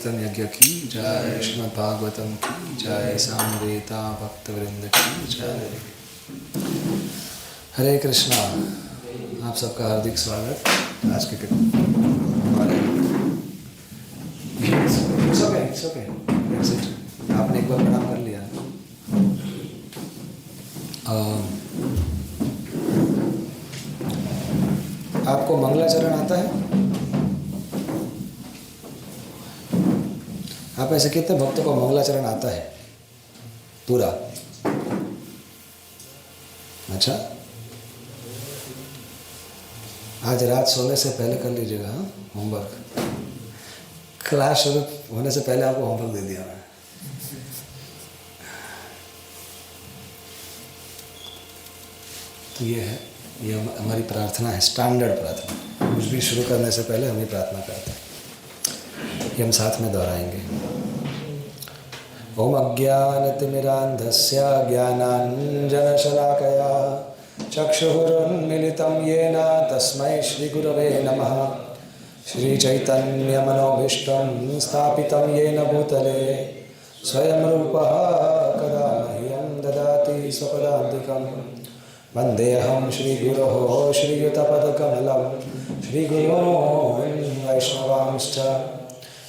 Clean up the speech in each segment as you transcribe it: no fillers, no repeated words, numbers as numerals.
कीर्तन यज्ञ की जय, श्रीमद् भागवतम की जय, सामवेदा भक्तवृंद की जय। हरे कृष्णा। आप सबका हार्दिक स्वागत आज के हमारे आपने एक बार प्रणाम कर लिया। आपको मंगलाचरण आता है? आप ऐसे कितने भक्तों को मंगलाचरण आता है पूरा? अच्छा, आज रात सोने से पहले कर लीजिएगा होमवर्क। क्लास शुरू होने से पहले आपको होमवर्क दे दिया मैं। तो ये हमारी प्रार्थना है, स्टैंडर्ड प्रार्थना। कुछ भी शुरू करने से पहले हम ये प्रार्थना करते हैं, ये हम साथ में दोहराएंगे। ओम अज्ञानतिमिरान्धस्य ज्ञानाञ्जनशलाकया चक्षुरुन्मीलितं येन तस्मै श्रीगुरवे नमः। श्रीचैतन्यमनोभीष्टं स्थापितं येन भूतले स्वयं रूपः कदा मह्यं ददाति स्वपदान्तिकं। वन्देऽहं श्रीगुरोः श्रीयुतपदकमलं श्रीगुरोन् वैष्णवांश्च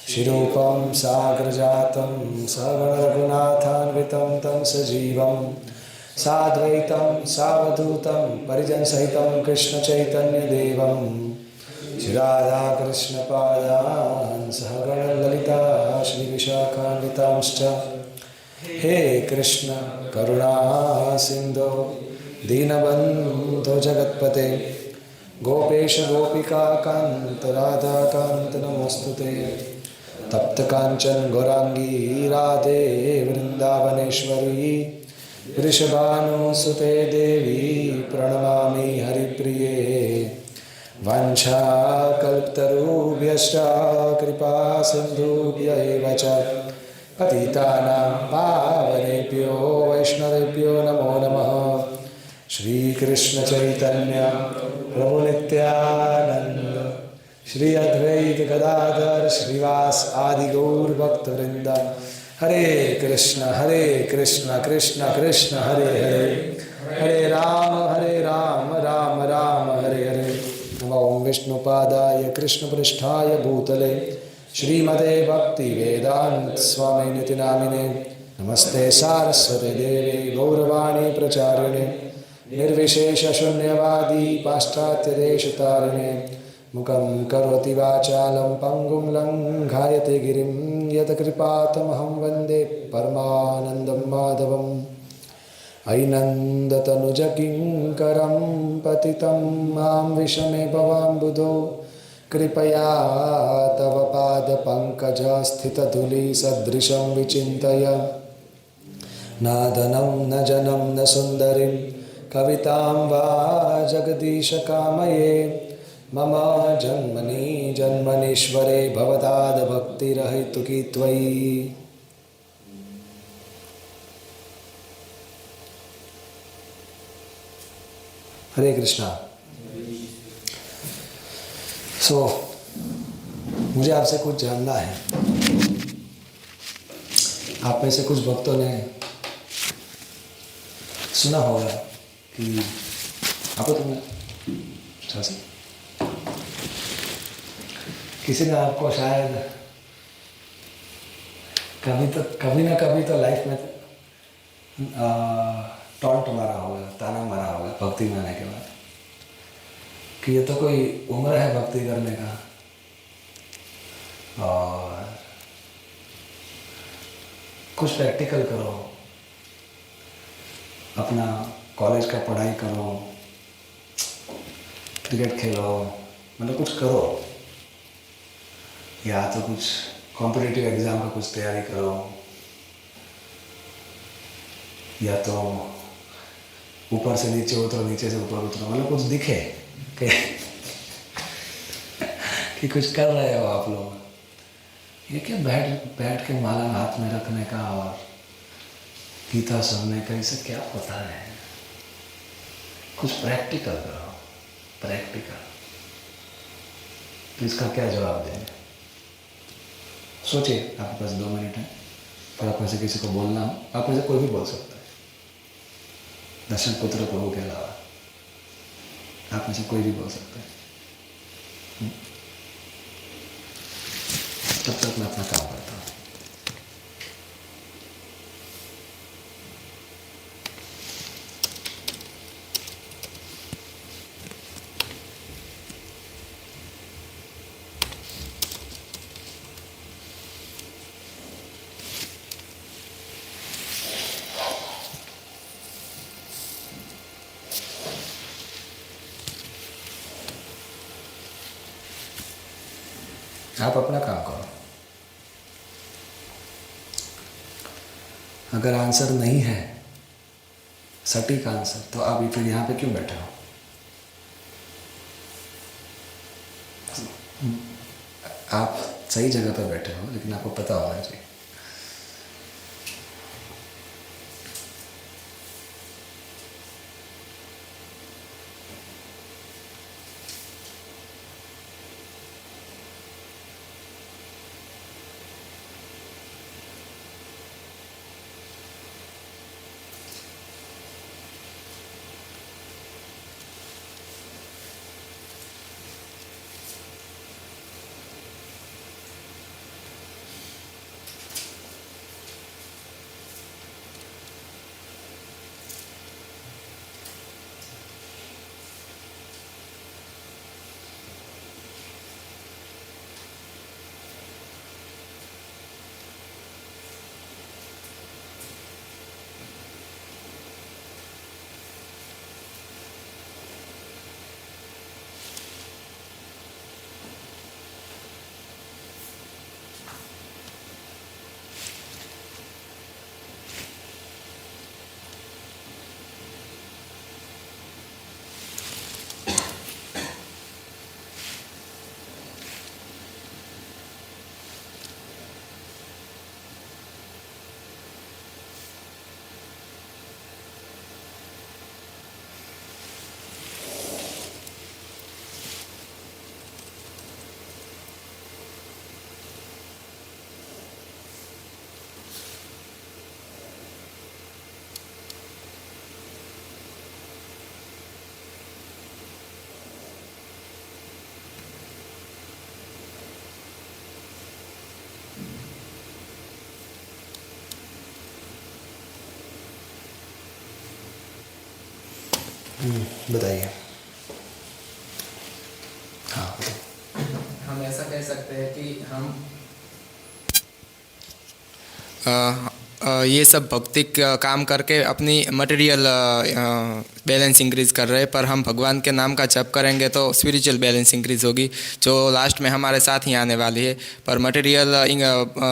श्रीरूपं साग्रजातं सगणरघुनाथान्वितं तं सजीवं साद्वैतं सावधूतं परिजनसहितं कृष्णचैतन्यदेवं श्रीराधाकृष्णपादान् सहगणललिता श्रीविशाखान्वितांश्च। हे कृष्ण करुणा सिन्धो दीनबन्धो जगत्पते गोपेश गोपिका कान्त राधाकान्त नमोस्तुते। तप्त कांचन गौरांगी राधे वृंदावनेश्वरी वृषभानुसुते देवी प्रणमामि हरिप्रिये। वाञ्छाकल्पतरुभ्यश्च कृपा सिन्धुभ्य एव च पतितानां पावनेभ्यो वैष्णवेभ्यो नमो नमः। श्रीकृष्ण चैतन्य प्रभु नित्यानंद श्री अद्वैत गदाधर श्रीवास आदि गौर भक्तवृंद। हरे कृष्ण कृष्ण कृष्ण हरे हरे, हरे राम राम राम हरे हरे। नमो विष्णुपादाय कृष्णपृष्ठाय भूतले श्रीमते भक्ति वेदांत स्वामिनिति नामिने। नमस्ते सारस्वते देवे गौरवाणी प्रचारिणे निर्विशेष शून्यवादी पाश्चात्य देशतारिणे। मुखं करोति वाचालं पंगुं लंघायते गिरिं यत्कृपातमहं वन्दे परमानन्दं माधवम्। ऐनन्दतनुजकिङ्करं पतितं मां विषमे भवाम्बुधो कृपया तव पादपङ्कजस्थितधूलिसदृशं विचिन्तय। नादनं न जनं न सुन्दरीं कवितां वा जगदीश कामये। मम जन्मनि जन्मनीश्वरे भवदाद भक्तिरहितुकी त्वयि। हरे कृष्णा। मुझे आपसे कुछ जानना है। आप में से कुछ भक्तों ने सुना होगा कि आपको किसी ने आपको शायद कभी ना कभी तो लाइफ में टॉन्ट मारा होगा, ताना मारा होगा भक्ति में आने के बाद कि ये तो कोई उम्र है भक्ति करने का, और कुछ प्रैक्टिकल करो, अपना कॉलेज का पढ़ाई करो, क्रिकेट खेलो, मतलब कुछ करो, या तो कुछ कॉम्पिटिटिव एग्ज़ाम का कुछ तैयारी करो, या तो ऊपर से नीचे उतरो, नीचे से ऊपर उतरो, मतलब कुछ दिखे कि कुछ कर रहे हो आप लोग। ये क्या बैठ के माला हाथ में रखने का और गीता सुनने का, इसे क्या पता है। कुछ प्रैक्टिकल करो, प्रैक्टिकल। तो इसका क्या जवाब देंगे? सोचिए, आपके पास 2 मिनट है, पर आप में से किसी को बोलना हो, आप में से कोई भी बोल सकता है, दर्शन पुत्र प्रभु के अलावा आप में से कोई भी बोल सकता है। तब तक मैं अपना काम करता हूँ। आप अपना काम करो। अगर आंसर नहीं है, सटीक आंसर, तो आप फिर यहाँ पे क्यों बैठे हो? आप सही जगह पर बैठे हो, लेकिन आपको पता होना चाहिए। बताइए। हाँ बताइए। हम ऐसा कह सकते हैं कि हम ये सब भौतिक काम करके अपनी मटेरियल बैलेंस इंक्रीज़ कर रहे हैं, पर हम भगवान के नाम का जप करेंगे तो स्पिरिचुअल बैलेंस इंक्रीज़ होगी, जो लास्ट में हमारे साथ ही आने वाली है। पर मटेरियल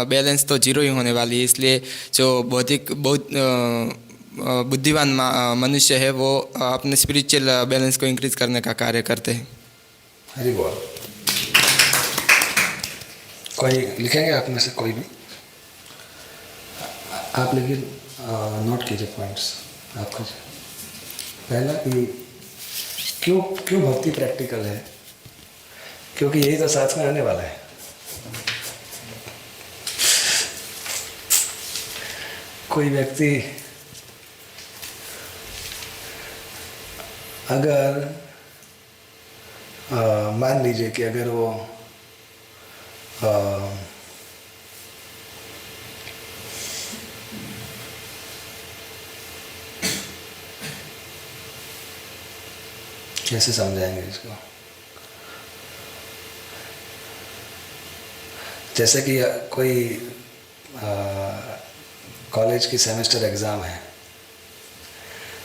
बैलेंस तो जीरो ही होने वाली है। इसलिए जो बहुत बुद्धिमान मनुष्य है वो अपने स्पिरिचुअल बैलेंस को इंक्रीज़ करने का कार्य करते हैं। हरी बोल। कोई लिखेंगे आप में से कोई भी? आप लेकिन नोट कीजिए पॉइंट्स आपका। पहला कि क्यों क्यों भक्ति प्रैक्टिकल है? क्योंकि यही तो साथ में आने वाला है। कोई व्यक्ति अगर मान लीजिए कि अगर वो कैसे समझाएंगे इसको? जैसे कि कोई कॉलेज की सेमेस्टर एग्ज़ाम है,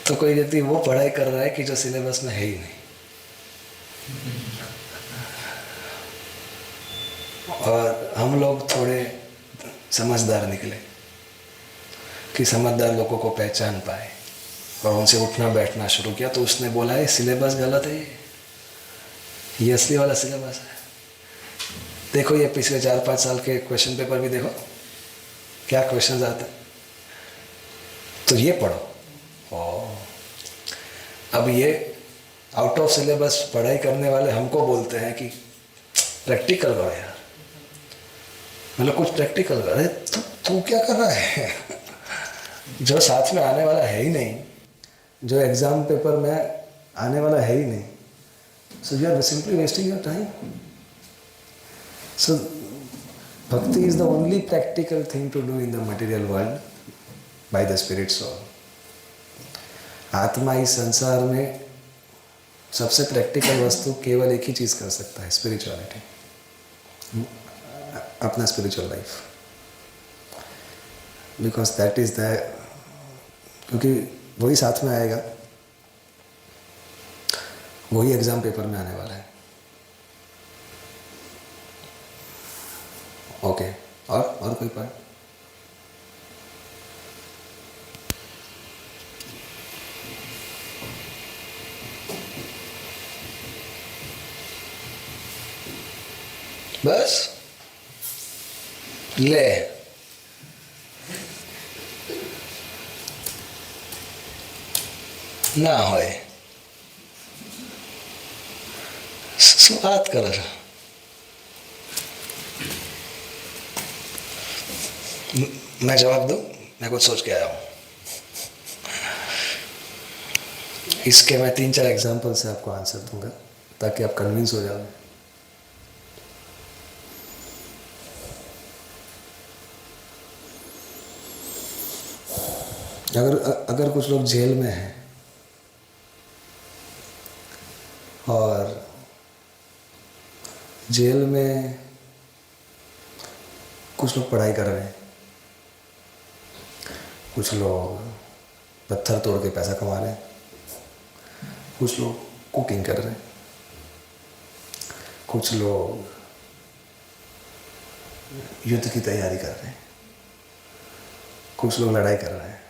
तो कोई व्यक्ति वो पढ़ाई कर रहा है कि जो सिलेबस में है ही नहीं, और हम लोग थोड़े समझदार निकले कि समझदार लोगों को पहचान पाए और उनसे उठना बैठना शुरू किया। तो उसने बोला है सिलेबस गलत है, ये असली वाला सिलेबस है। देखो ये पिछले 4-5 साल के क्वेश्चन पेपर भी देखो, क्या क्वेश्चंस आते हैं, तो ये पढ़ो। अब ये आउट ऑफ सिलेबस पढ़ाई करने वाले हमको बोलते हैं कि प्रैक्टिकल करो यार। मतलब कुछ प्रैक्टिकल कर। अरे तू क्या कर रहा है? जो साथ में आने वाला है ही नहीं, जो एग्जाम पेपर में आने वाला है ही नहीं, so you are simply wasting your time. So bhakti is the only practical thing to do in the material world by the spirit soul. आत्मा इस संसार में सबसे प्रैक्टिकल वस्तु केवल एक ही चीज़ कर सकता है, स्पिरिचुअलिटी, अपना spiritual life. Because that is the, क्योंकि वही साथ में आएगा, वही एग्जाम पेपर में आने वाला है। ओके, और कोई पॉइंट? बस ले, ना होए बात कर। मैं जवाब दूं? मैं कुछ सोच के आया हूं। इसके मैं 3-4 एग्जाम्पल से आपको आंसर दूंगा ताकि आप कन्विंस हो जाओ। अगर कुछ लोग जेल में हैं और जेल में कुछ लोग पढ़ाई कर रहे हैं, कुछ लोग पत्थर तोड़ के पैसा कमा रहे हैं, कुछ लोग कुकिंग कर रहे हैं, कुछ लोग युद्ध की तैयारी कर रहे हैं, कुछ लोग लड़ाई कर रहे हैं।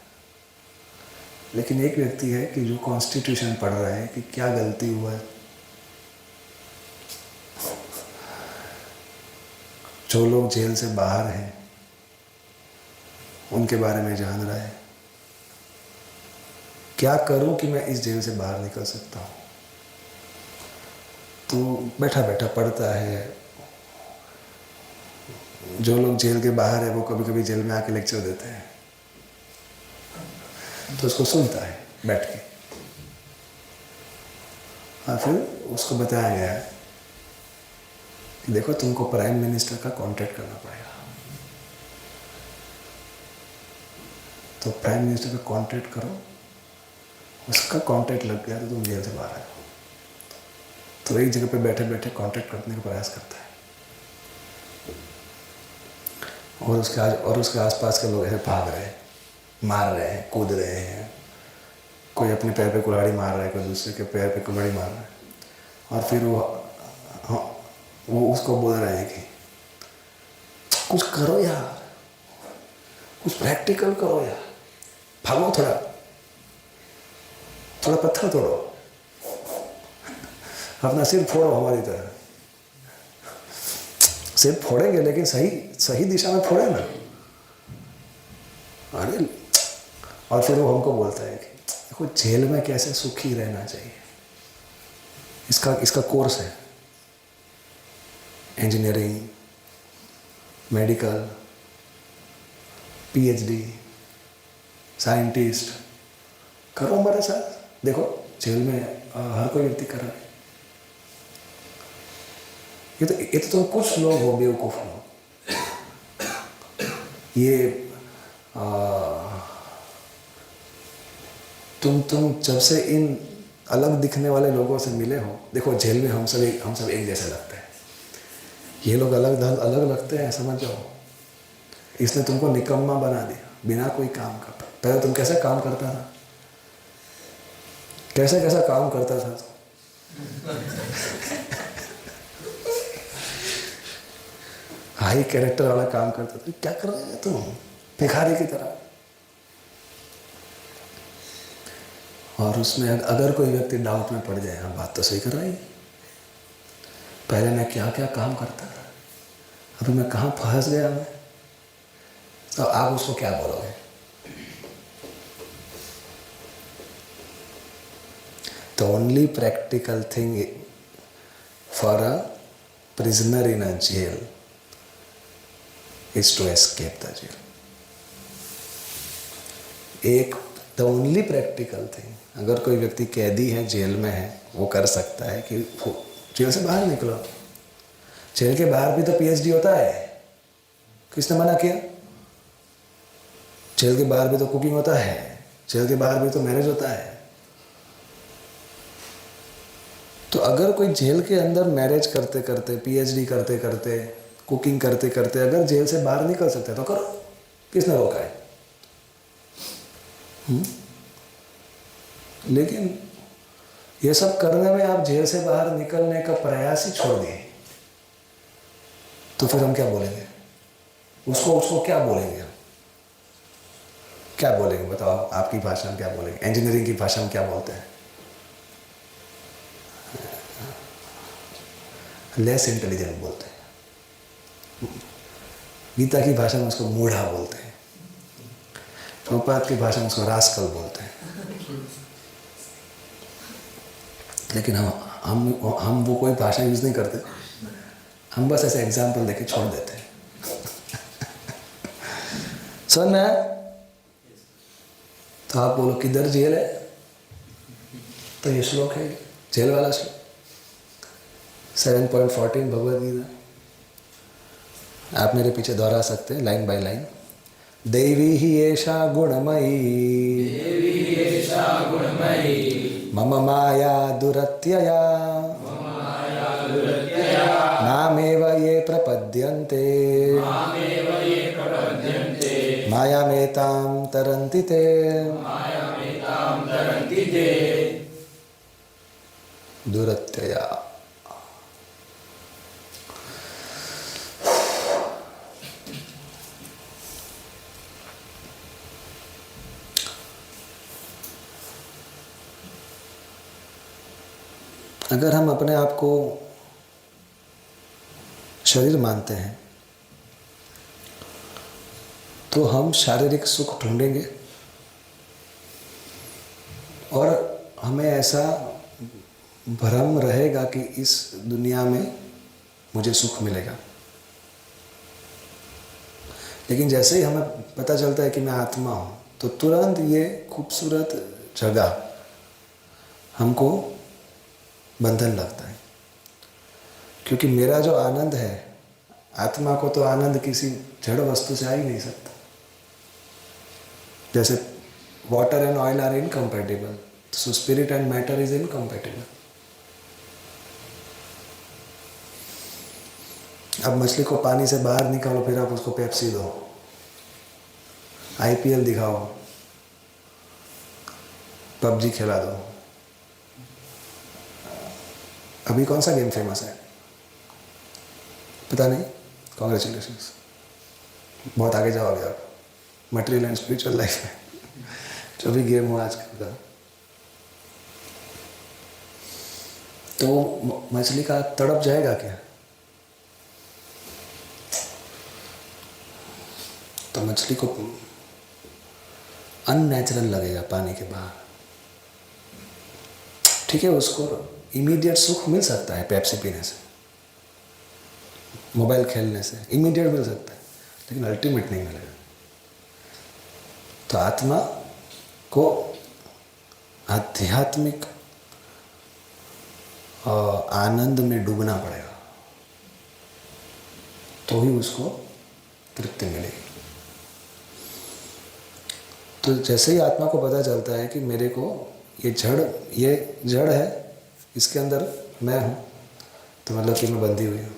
लेकिन एक व्यक्ति है कि जो कॉन्स्टिट्यूशन पढ़ रहा है कि क्या गलती हुआ है, जो लोग जेल से बाहर हैं उनके बारे में जान रहा है, क्या करूं कि मैं इस जेल से बाहर निकल सकता हूं। तो बैठा बैठा पढ़ता है। जो लोग जेल के बाहर है वो कभी कभी जेल में आके लेक्चर देते हैं, तो उसको सुनता है बैठ के, और फिर उसको बताया गया है कि देखो तुमको प्राइम मिनिस्टर का कॉन्टैक्ट करना पड़ेगा। तो प्राइम मिनिस्टर का कॉन्टैक्ट करो, उसका कॉन्टैक्ट लग गया तो तुम जेल से बाहर आ जाओ। तो एक जगह पे बैठे बैठे कॉन्टैक्ट करने का प्रयास करता है, और उसके आसपास के लोग ऐसे भाग रहे हैं, मार रहे हैं, कूद रहे हैं, कोई अपने पैर पे कुल्हाड़ी मार रहा है, कोई दूसरे के पैर पे कुल्हाड़ी मार रहा है। और फिर वो उसको बोल रहे हैं कि कुछ करो यार, कुछ प्रैक्टिकल करो यार, भागो, थोड़ा पत्थर तोड़ो, अपना सिर फोड़ो हमारी तरह। सिर फोड़ेंगे लेकिन सही दिशा में फोड़े ना। अरे, और फिर वो हमको बोलता है कि देखो जेल में कैसे सुखी रहना चाहिए, इसका कोर्स है, इंजीनियरिंग, मेडिकल, पीएचडी, साइंटिस्ट, करो हमारे साथ। देखो जेल में हर कोई व्यक्ति कर रहा है। ये तो तुम कुछ लोग हो बेवकूफ हो। ये तुम जब से इन अलग दिखने वाले लोगों से मिले हो, देखो जेल में हम सब एक जैसे लगते हैं। ये लोग अलग लगते हैं, समझ जाओ। इसने तुमको निकम्मा बना दिया बिना कोई काम का। पहले तुम कैसे काम करता था, कैसा काम करता था तुम? हाई कैरेक्टर वाला काम करता था। क्या कर रहे हैं तुम, भिखारी की तरह। और उसमें अगर कोई व्यक्ति डाउट में पड़ जाए, हाँ बात तो सही कर रहा है, पहले मैं क्या क्या काम करता था, अभी मैं कहाँ फंस गया मैं, तो आप उसको क्या बोलोगे? The only practical thing for a prisoner in a jail is to escape the jail. एक द ओनली प्रैक्टिकल थिंग, अगर कोई व्यक्ति कैदी है, जेल में है, वो कर सकता है कि वो जेल से बाहर निकलो। जेल के बाहर भी तो पीएचडी होता है, किसने मना किया? जेल के बाहर भी तो कुकिंग होता है, जेल के बाहर भी तो मैरिज होता है। तो अगर कोई जेल के अंदर मैरिज करते करते, पीएचडी करते करते, कुकिंग करते करते अगर जेल से बाहर निकल सकते हैं तो करो, किसने रोका है? लेकिन ये सब करने में आप जेल से बाहर निकलने का प्रयास ही छोड़ दिए, तो फिर हम क्या बोलेंगे? उसको क्या बोलेंगे? क्या बोलेंगे बताओ? आपकी भाषा में क्या बोलेंगे? इंजीनियरिंग की भाषा में क्या बोलते हैं? लेस इंटेलिजेंट बोलते हैं। गीता की भाषा में उसको मूढ़ा बोलते हैं। प्रभुपाद की भाषा में उसको रास्कल बोलते हैं। लेकिन हम वो कोई भाषा यूज नहीं करते, हम बस ऐसे एग्जाम्पल देके छोड़ देते हैं। समझ में आया? तो आप बोलो किधर जेल है? तो ये श्लोक है, जेल वाला श्लोक 7.14 भगवद गीता। आप मेरे पीछे दोहरा सकते हैं लाइन बाय लाइन। देवी ही एषा गुणमयी, मम माया दुरत्यया, मामेव ये प्रपद्यन्ते, मायामेतां तरन्ति ते। दुरत्यया। अगर हम अपने आप को शरीर मानते हैं तो हम शारीरिक सुख ढूंढेंगे और हमें ऐसा भ्रम रहेगा कि इस दुनिया में मुझे सुख मिलेगा। लेकिन जैसे ही हमें पता चलता है कि मैं आत्मा हूँ, तो तुरंत ये खूबसूरत जगह हमको बंधन लगता है। क्योंकि मेरा जो आनंद है, आत्मा को तो आनंद किसी जड़ वस्तु से आ ही नहीं सकता। जैसे water and oil are incompatible, so spirit and matter is incompatible. अब मछली को पानी से बाहर निकालो, फिर आप उसको पेप्सी दो, आईपीएल दिखाओ, पबजी खिला दो। अभी कौन सा गेम फेमस है पता नहीं? कॉन्ग्रेचुलेशंस, बहुत आगे जाओगे आप मटेरियल एंड स्पिरिचुअल लाइफ में। जो भी गेम हो आजकल का, तो मछली का तड़प जाएगा क्या? तो मछली को अननेचुरल लगेगा पानी के बाहर। ठीक है, उसको इमीडिएट सुख मिल सकता है पेप्सी पीने से, मोबाइल खेलने से, इमीडिएट मिल सकता है, लेकिन अल्टीमेट नहीं मिलेगा। तो आत्मा को आध्यात्मिक आनंद में डूबना पड़ेगा, तो ही उसको तृप्ति मिलेगी। तो जैसे ही आत्मा को पता चलता है कि मेरे को ये जड़ है, इसके अंदर मैं हूँ, तो मतलब कि मैं बंधी हुई हूँ।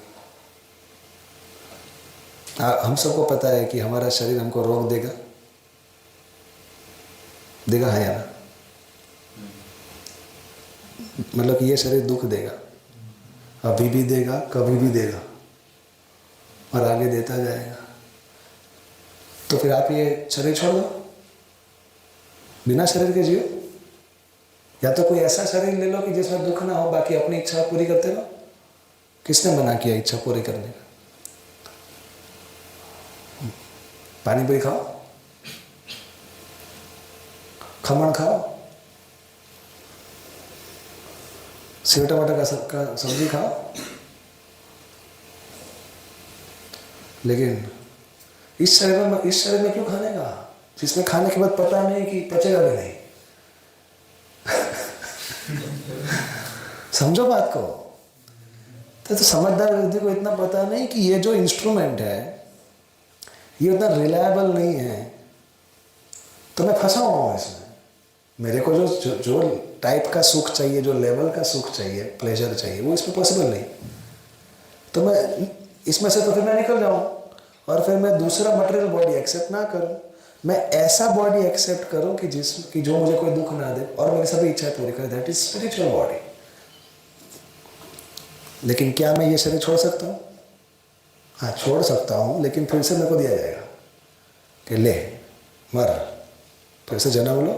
हम सबको पता है कि हमारा शरीर हमको रोक देगा है या ना? मतलब कि ये शरीर दुख देगा, अभी भी देगा, कभी भी देगा, और आगे देता जाएगा। तो फिर आप ये शरीर छोड़ दो, बिना शरीर के जियो, या तो कोई ऐसा शरीर ले लो कि जिसमें दुख ना हो, बाकी अपनी इच्छा पूरी करते रहो। किसने मना किया इच्छा पूरी करने का? पानी पूरी खाओ, खमण खाओ, सेव टमाटर का सब्जी खाओ, लेकिन इस शरीर में क्यों खाने का, जिसमें खाने के बाद पता नहीं कि पचेगा भी नहीं। समझो बात को। तो समझदार व्यक्ति को इतना पता नहीं कि ये जो इंस्ट्रूमेंट है ये उतना रिलायबल नहीं है, तो मैं फंसा हुआ हूँ इसमें। मेरे को जो टाइप का सुख चाहिए, जो लेवल का सुख चाहिए, प्लेजर चाहिए, वो इसमें पॉसिबल नहीं। तो मैं इसमें से तो फिर मैं निकल जाऊँ और फिर मैं दूसरा मटेरियल बॉडी एक्सेप्ट ना करूँ, मैं ऐसा बॉडी एक्सेप्ट करूँ कि जो मुझे कोई दुख ना दे और मेरी सभी इच्छाएं पूरी करे। That is spiritual body. लेकिन क्या मैं ये शरीर छोड़ सकता हूँ? हाँ, छोड़ सकता हूँ, लेकिन फिर से मेरे को दिया जाएगा कि ले मर, फिर से जन्म लो,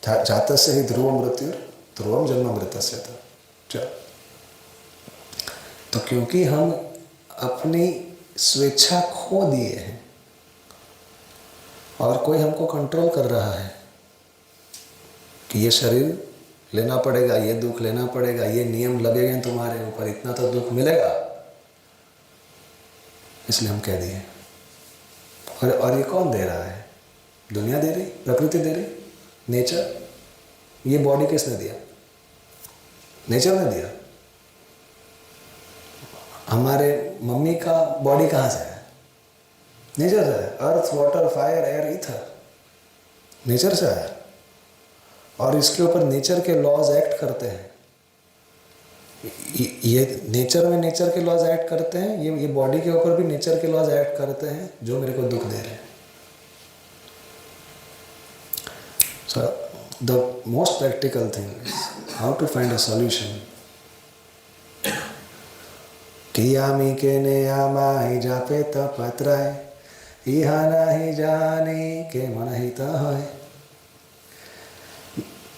जातस्य ही ध्रुवम मृत्यु ध्रुवम जन्म मृतस्य। तो क्योंकि हम अपनी स्वेच्छा खो दिए हैं और कोई हमको कंट्रोल कर रहा है कि ये शरीर लेना पड़ेगा, ये दुख लेना पड़ेगा, ये नियम लगेंगे तुम्हारे ऊपर, इतना तो दुख मिलेगा, इसलिए हम कह दिए। और ये कौन दे रहा है? दुनिया दे रही, प्रकृति दे रही, नेचर। ये बॉडी किसने दिया? नेचर ने दिया। हमारे मम्मी का बॉडी कहाँ से है? नेचर से है। Earth, water, fire, air, ether, nature से है। और इसके ऊपर नेचर के लॉज एक्ट करते हैं। ये नेचर में नेचर के लॉज एक्ट करते हैं, ये बॉडी के ऊपर भी नेचर के लॉज एक्ट करते हैं जो मेरे को दुख दे रहे हैं। So the most practical thing is how to find a solution. कियामी के ने यामा ही जापे तपत्राय इहाना ही जाने के मन ही है।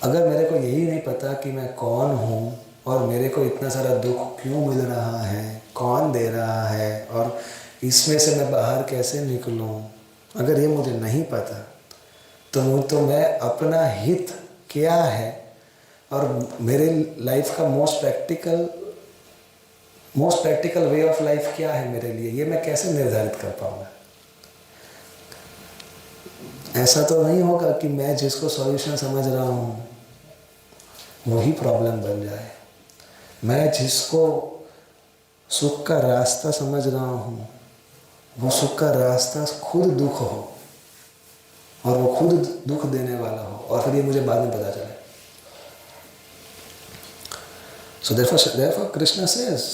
अगर मेरे को यही नहीं पता कि मैं कौन हूँ और मेरे को इतना सारा दुख क्यों मिल रहा है, कौन दे रहा है, और इसमें से मैं बाहर कैसे निकलूँ, अगर ये मुझे नहीं पता तो मैं अपना हित क्या है और मेरे लाइफ का most practical way of life क्या है मेरे लिए, ये मैं कैसे निर्धारित कर पाऊँगा। ऐसा तो नहीं होगा कि मैं जिसको सॉल्यूशन समझ रहा हूँ वही प्रॉब्लम बन जाए। मैं जिसको सुख का रास्ता समझ रहा हूँ वो सुख का रास्ता खुद दुख हो और वो खुद दुख देने वाला हो, और फिर ये मुझे बाद में पता चले। So therefore Krishna says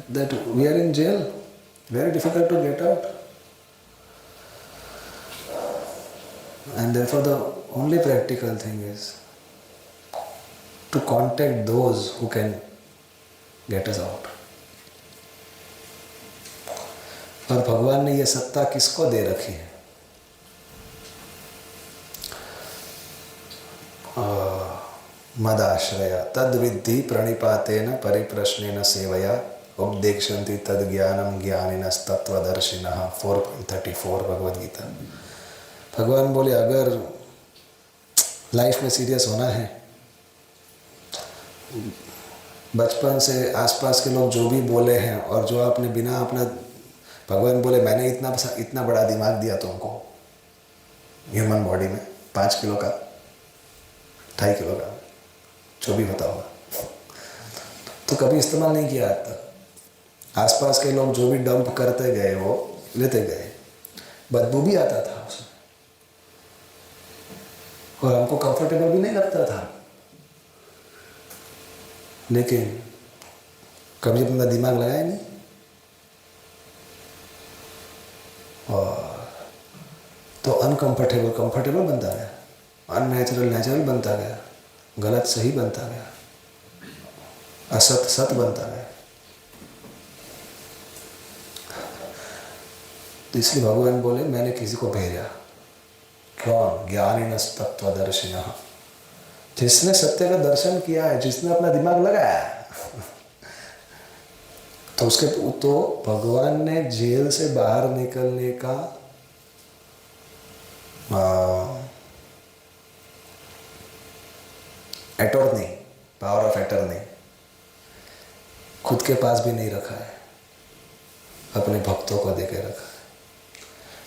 that we are in jail, very difficult to get out, and therefore the only practical thing is to contact those who can get us out. और भगवान ने ये सत्ता किसको दे रखी है? मदाश्रया तद्विद्धि प्रणिपातेन परिप्रश्नेन सेवया उपदेक्षन्ति तद्ज्ञानम ज्ञानिनस्तत्त्वदर्शिनः 4.34 भगवद गीता। भगवान बोले अगर लाइफ में सीरियस होना है, बचपन से आसपास के लोग जो भी बोले हैं और जो आपने बिना अपना, भगवान बोले मैंने इतना बड़ा दिमाग दिया तुमको ह्यूमन बॉडी में, 5 किलो का, 2.5 किलो का, जो भी होता होगा, तो कभी इस्तेमाल नहीं किया आज तक। आसपास के लोग जो भी डंप करते गए वो लेते गए, बदबू भी आता था उसमें और हमको कंफर्टेबल भी नहीं लगता था, लेकिन कभी अपना दिमाग लगाया नहीं और तो अनकंफर्टेबल कंफर्टेबल बनता गया, अननेचुरल नेचुरल बनता गया, गलत सही बनता गया, असत सत बनता गया। तो इसलिए भगवान बोले मैंने किसी को भेजा, कौन? ज्ञानिनस्तत्त्वदर्शिनः, जिसने सत्य का दर्शन किया है, जिसने अपना दिमाग लगाया है। तो भगवान ने जेल से बाहर निकलने का अटॉर्नी, पावर ऑफ अटॉर्नी खुद के पास भी नहीं रखा है, अपने भक्तों को देके रखा है।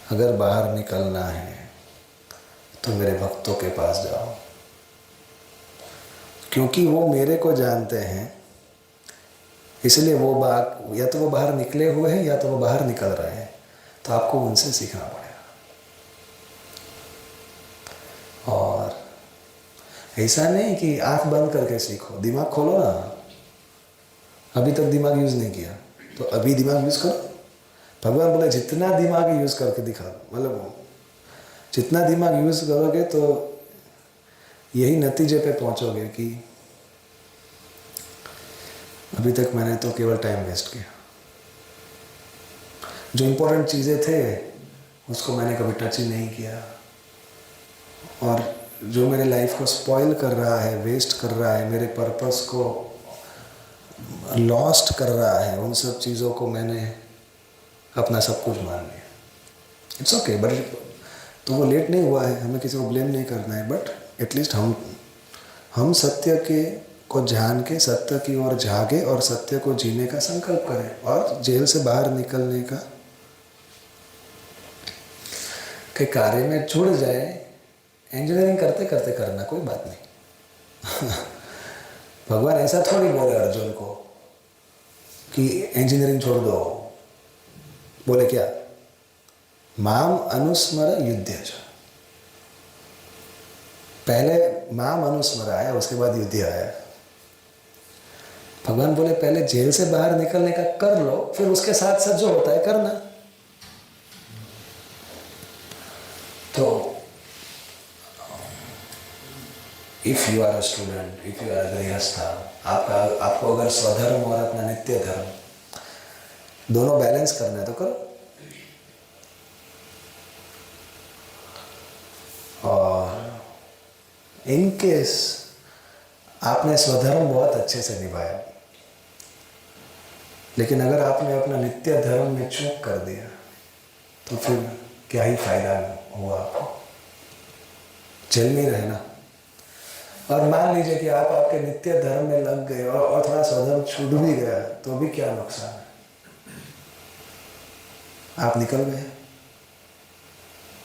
अगर बाहर निकलना है तो मेरे भक्तों के पास जाओ, क्योंकि वो मेरे को जानते हैं, इसलिए वो या तो वो बाहर निकले हुए हैं या तो वो बाहर निकल रहे हैं, तो आपको उनसे सीखना पड़ेगा। और ऐसा नहीं कि आंख बंद करके सीखो, दिमाग खोलो ना। अभी तक दिमाग यूज नहीं किया तो अभी दिमाग यूज करो। भगवान बोले जितना दिमाग यूज करके दिखा, मतलब जितना दिमाग यूज करोगे तो यही नतीजे पे पहुंचोगे कि अभी तक मैंने तो केवल टाइम वेस्ट किया, जो इम्पोर्टेंट चीज़ें थे उसको मैंने कभी टच ही नहीं किया, और जो मेरे लाइफ को स्पॉइल कर रहा है, वेस्ट कर रहा है, मेरे पर्पस को लॉस्ट कर रहा है, उन सब चीज़ों को मैंने अपना सब कुछ मान लिया। इट्स ओके, बट तो वो लेट नहीं हुआ है, हमें किसी को ब्लेम नहीं करना है, बट एटलीस्ट हम सत्य के को जान के सत्य की ओर जागे और सत्य को जीने का संकल्प करें, और जेल से बाहर निकलने का के कार्य में जुड़ जाए। इंजीनियरिंग करते करते करना, कोई बात नहीं। भगवान ऐसा थोड़ी बोले अर्जुन को कि इंजीनियरिंग छोड़ दो। बोले क्या? माम अनुस्मर युद्धेच। पहले माम अनुस्मर आया, उसके बाद युद्ध आया। भगवान बोले पहले जेल से बाहर निकलने का कर लो, फिर उसके साथ साथ जो होता है करना। तो if you are a student, if you are grihastha, आपको अगर स्वधर्म और अपना नित्य धर्म दोनों बैलेंस करना है तो करो। और इन केस आपने स्वधर्म बहुत अच्छे से निभाया, लेकिन अगर आपने अपना नित्य धर्म में चूक कर दिया तो फिर क्या ही फायदा हुआ आपको? जेल में ही रहना। और मान लीजिए कि आप आपके नित्य धर्म में लग गए और थोड़ा स्वधर्म छूट भी गया, तो भी क्या नुकसान है? आप निकल गए।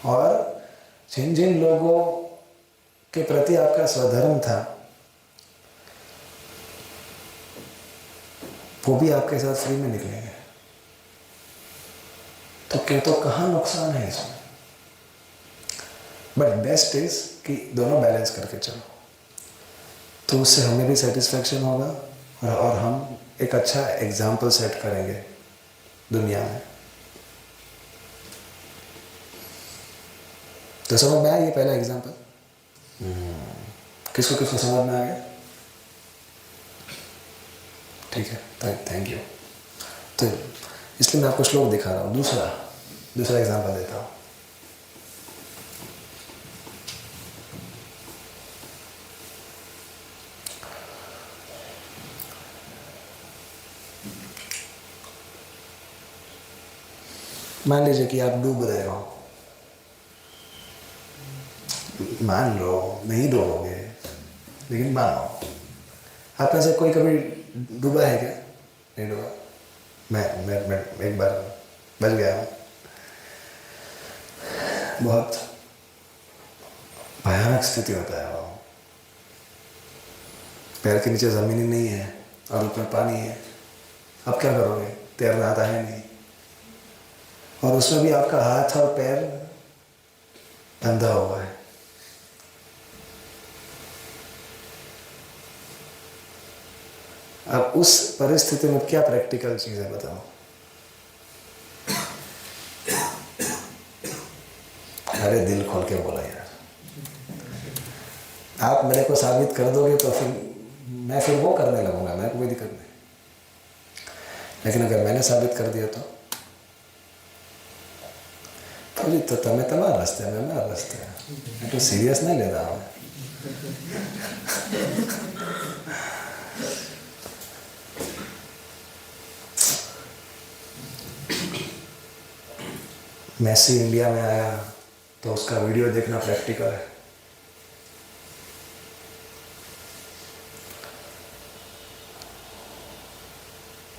और जिन जिन लोगों के प्रति आपका स्वधर्म था वो भी आपके साथ फ्री में निकलेंगे, तो कहाँ नुकसान है इसमें? बट बेस्ट इज कि दोनों बैलेंस करके चलो, तो उससे हमें भी सेटिस्फैक्शन होगा और हम एक अच्छा एग्जाम्पल सेट करेंगे दुनिया में। तो समझ में आया ये पहला एग्जाम्पल? किसको किसको समझ में आ गया? ठीक है, थैंक यू। तो इसलिए मैं आपको श्लोक दिखा रहा हूँ। दूसरा एग्जाम्पल देता हूँ। मान लीजिए कि आप डूब रहे हो, मान लो नहीं डूबोगे, लेकिन मानो आप में से कोई कभी डूबा है क्या? नहीं डूबा। मैं एक बार बच गया हूँ। बहुत भयानक स्थिति होता है वो। पैर के नीचे ज़मीन ही नहीं है और ऊपर पानी है। अब क्या करोगे? तैरना आता है नहीं, और उसमें भी आपका हाथ और पैर बंधा हुआ है। अब उस परिस्थिति में क्या प्रैक्टिकल चीज़ है बताओ? अरे दिल खोल के बोला यार। आप मेरे को साबित कर दोगे तो फिर वो करने लगूंगा, मैं कोई दिक्कत नहीं। लेकिन अगर मैंने साबित कर दिया तो जी तो तमें તમારા રસ્તે मैं मेरा रस्ते। मैं तो सीरियस नहीं ले रहा हूँ। मैसी इंडिया में आया तो उसका वीडियो देखना प्रैक्टिकल है।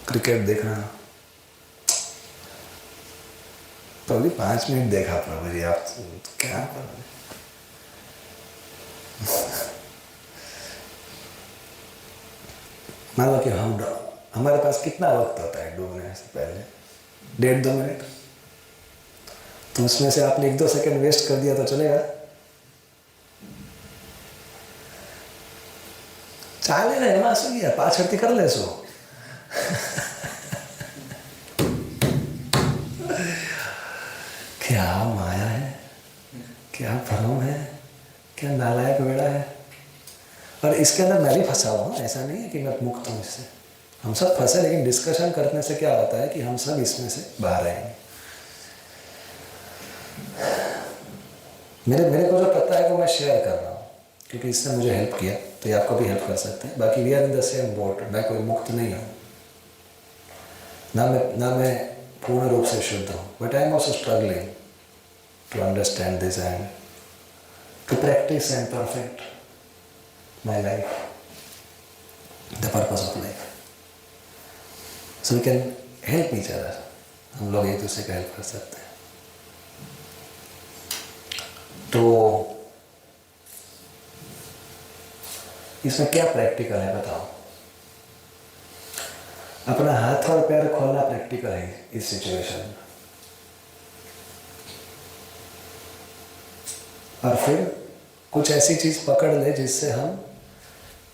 क्रिकेट देखना, तो होगी, 5 मिनट देखा प्रभु जी आप क्या मान लो कि हमारे पास कितना वक्त होता है डूबने से पहले? 1.5-2 मिनट। तो उसमें से आपने 1-2 सेकंड वेस्ट कर दिया तो चलेगा? चाले ने एमा શું ગયા પાછળથી કરી લેશો। क्या माया है, क्या भ्रम है, क्या नालायक बेड़ा है। और इसके अंदर मैं भी फंसा हुआ हूँ, ऐसा नहीं है कि मैं मुक्त हूँ इससे। हम सब फंसे, लेकिन डिस्कशन करने से क्या होता है कि हम सब इसमें से बाहर आएंगे। मेरे को जो पता है वो मैं शेयर कर रहा हूँ, क्योंकि इसने मुझे हेल्प किया, तो ये आपको भी हेल्प कर सकते हैं। बाकी we are in the same boat. मैं कोई मुक्त नहीं हूँ, ना मैं पूर्ण रूप से शुद्ध हूँ, but I am also struggling to understand this and to practise and perfect my life, the purpose of life. So we can help each other. हम लोग एक दूसरे का हेल्प कर सकते हैं। तो इसमें क्या प्रैक्टिकल है बताओ? अपना हाथ और पैर खोलना प्रैक्टिकल है इस सिचुएशन में। और फिर कुछ ऐसी चीज पकड़ ले जिससे हम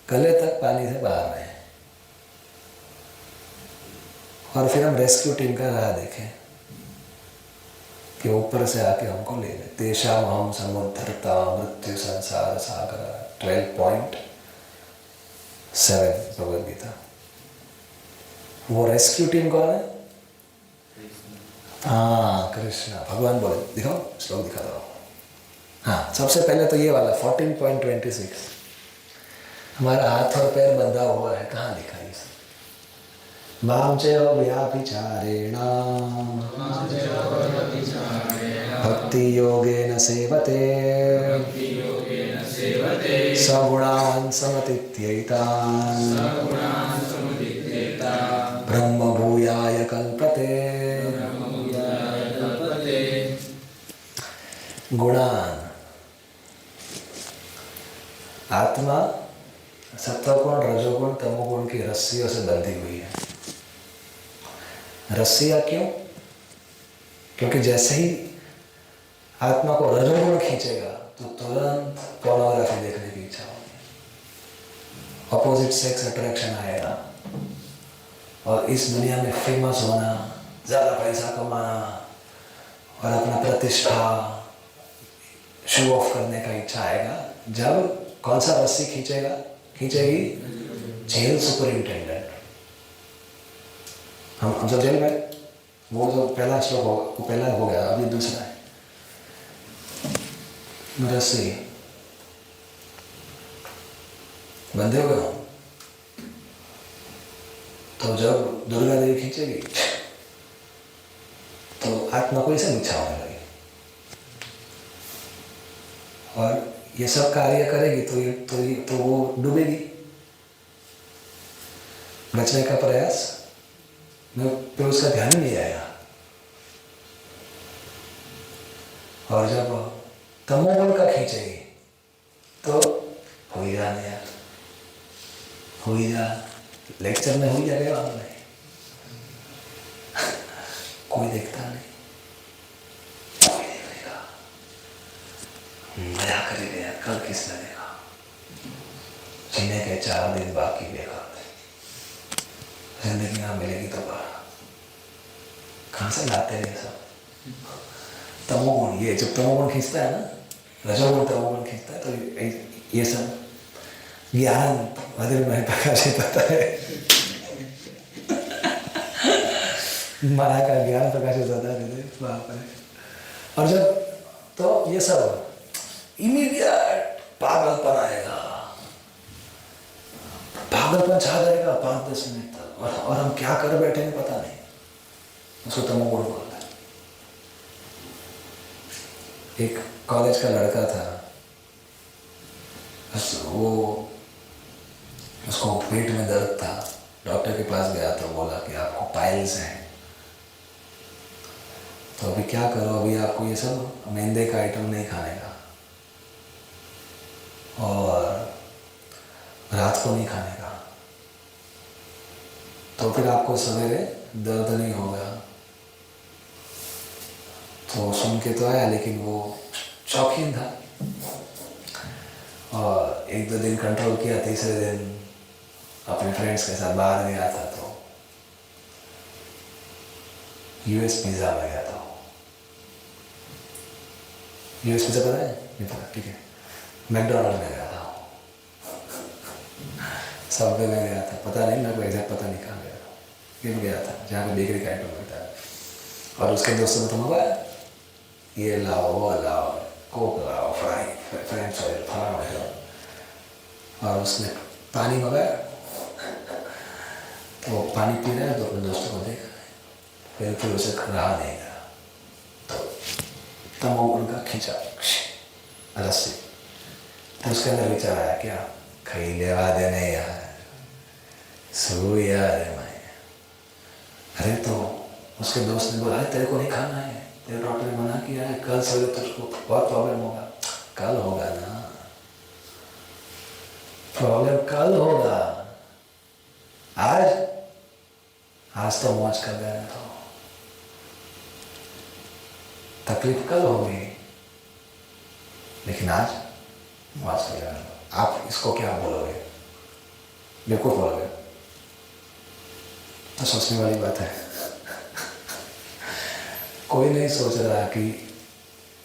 गले तक पानी से बाहर आए, और फिर हम रेस्क्यू टीम का राह देखें कि ऊपर से आके हमको ले ले। तेषाम हम समुद्धरता मृत्यु संसार सागर 12.7 भगवद गीता। वो रेस्क्यू टीम कौन है? हाँ, कृष्णा। भगवान बोले, दिखाओ श्लोक दिखा दो। हाँ, सबसे पहले तो ये वाला 14.26 हमारा हाथ और पैर बंधा हुआ है। कहाँ लिखा है इसे? मां च व्याभिचारेण भक्ति योगेन सेवते सगुणान् समतीत्यैतान् ब्रह्म भूयाय कल्पते। गुणान, आत्मा सत्वगुण रजोगुण तमोगुण की रस्सियों से बंधी हुई है। रस्सियां क्यों? क्योंकि जैसे ही आत्मा को रजोगुण खींचेगा तो तुरंत पोर्नोग्राफी देखने की इच्छा होगी, अपोजिट सेक्स अट्रैक्शन आएगा, और इस दुनिया में फेमस होना, ज़्यादा पैसा कमाना और अपना प्रतिष्ठा शो ऑफ करने का इच्छा आएगा। जब कौन सा रस्सी खींचेगी? Jail superintendent. हम जब जेल में, वो जो पहला श्लोक वो पहला हो गया, अभी दूसरा है। रस्सी बंधे हुए हो, तो जब दुर्गा देवी खींचेगी तो आत्मा को इसे इच्छा होने लगी, और ये सब कार्य करेगी तो वो डूबेगी। बचने का प्रयास में पे उसका ध्यान ही नहीं आएगा। और जब तमोगुण का खींचेगी तो हो ही जाने यार, हो ही जा, लेक्चर में हो ही जाएगा, नहीं कोई देखता नहीं, कोई देखेगा, मजा करेगा यार, कल किसने देखा? जीने के 4 दिन बाकी बेकार, जिंदगी यहाँ मिलेगी तो कहाँ से लाते हैं ये सब? तमोगुण, ये जब तमोगुण खींचता है ना, रजोगुण तमोगुण खींचता है, तो ये सब ज्ञान मधुर में प्रकाशित होता है। माया का ज्ञान प्रकाशित होता है वहाँ पर। और जब तो ये सब इमीडिएट पागलपन आएगा, पागलपन छा जाएगा 5-10 मिनट तक, और हम क्या कर बैठे हैं पता नहीं, उसको तमोगुण बोलते हैं। एक कॉलेज का लड़का था, वो उसको पेट में दर्द था, डॉक्टर के पास गया तो बोला कि आपको पाइल्स हैं। तो तो अभी क्या करो, अभी आपको ये सब मैदे का आइटम नहीं खाने का, और रात को नहीं खाने का, तो फिर आपको सवेरे दर्द नहीं होगा। तो सुन के तो आया, लेकिन वो शौकीन था, और एक दो दिन कंट्रोल किया, तीसरे दिन अपने फ्रेंड्स के साथ बाहर गया था, तो यूएस पिज़्ज़ा में गया था। यूएस पिज़्ज़ा पता है? नहीं पता, ठीक है। मैकडोनल्ड में गया था, सबवे में गया था, पता नहीं, मेरे को एग्जैक्ट पता नहीं कहाँ गया था, ये गया था जहाँ पे बेकरी का आइटम मिलता है। और उसके दोस्तों ने तो मंगाया, ये लाओ, वो लाओ, कोक लाओ, फ्रेंच फ्राइज, फलाना वगैरह, और उसने पानी मंगाया, तो वो पानी पी रहा है, तो अपने दोस्तों को देखा, फिर उसे रहा नहीं गया, तब वो उनका खींचा रस्सी, तो उसके अंदर विचार आया, क्या खई लेवा दे नहीं यार, सो यार मैं, अरे तो उसके दोस्त ने बोला, तेरे को नहीं खाना है, तेरे डॉक्टर ने मना किया है, कल सवेरे तुझको बहुत प्रॉब्लम होगा। कल होगा ना, प्रॉब्लम कल होगा, आज तो मौज कर गया, तो तकलीफ कल होगी, लेकिन आज मौज कर गया। आप इसको क्या बोलोगे? बिल्कुल बोलोगे? तो सोचने वाली बात है। कोई नहीं सोच रहा कि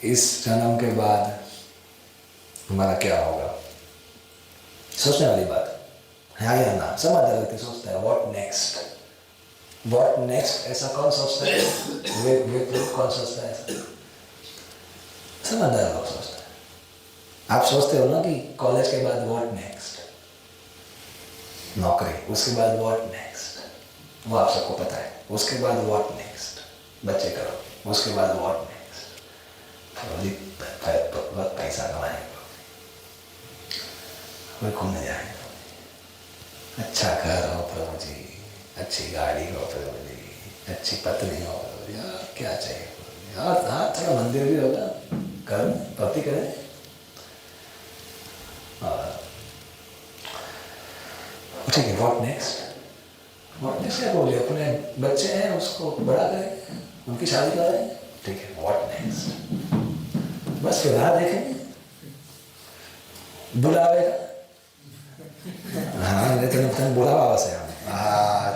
इस जन्म के बाद हमारा क्या होगा। सोचने वाली बात है, हाँ या ना? समझदार व्यक्ति सोचता है व्हाट नेक्स्ट, व्हाट नेक्स्ट, ऐसा कौन सोचता है? विपरीत कौन सोचता है? समझदार लोग सोचते हैं। आप सोचते हो ना कि कॉलेज के बाद व्हाट नेक्स्ट, नौकरी, उसके बाद व्हाट नेक्स्ट, वो आप सबको पता है। उसके बाद व्हाट नेक्स्ट, बच्चे करो, उसके बाद व्हाट नेक्स्ट, बहुत पैसा कमाएंगे, कोई घूमने जाएंगे, अच्छा घर हो प्रभु जी, अच्छी गाड़ी हो प्रभु जी, अच्छी पत्नी हो प्रभु जी, यार क्या चाहिए यार, हाँ थोड़ा मंदिर भी होगा, कर भक्ति करें। ठीक है, व्हाट नेक्स्ट, व्हाट नेक्स्ट क्या बोले, अपने बच्चे हैं उसको बड़ा करें, उनकी शादी करें, ठीक है, व्हाट नेक्स्ट, बस फिर राह देखेंगे बुलावे का। हाँ नहीं तो बुलावा से हम,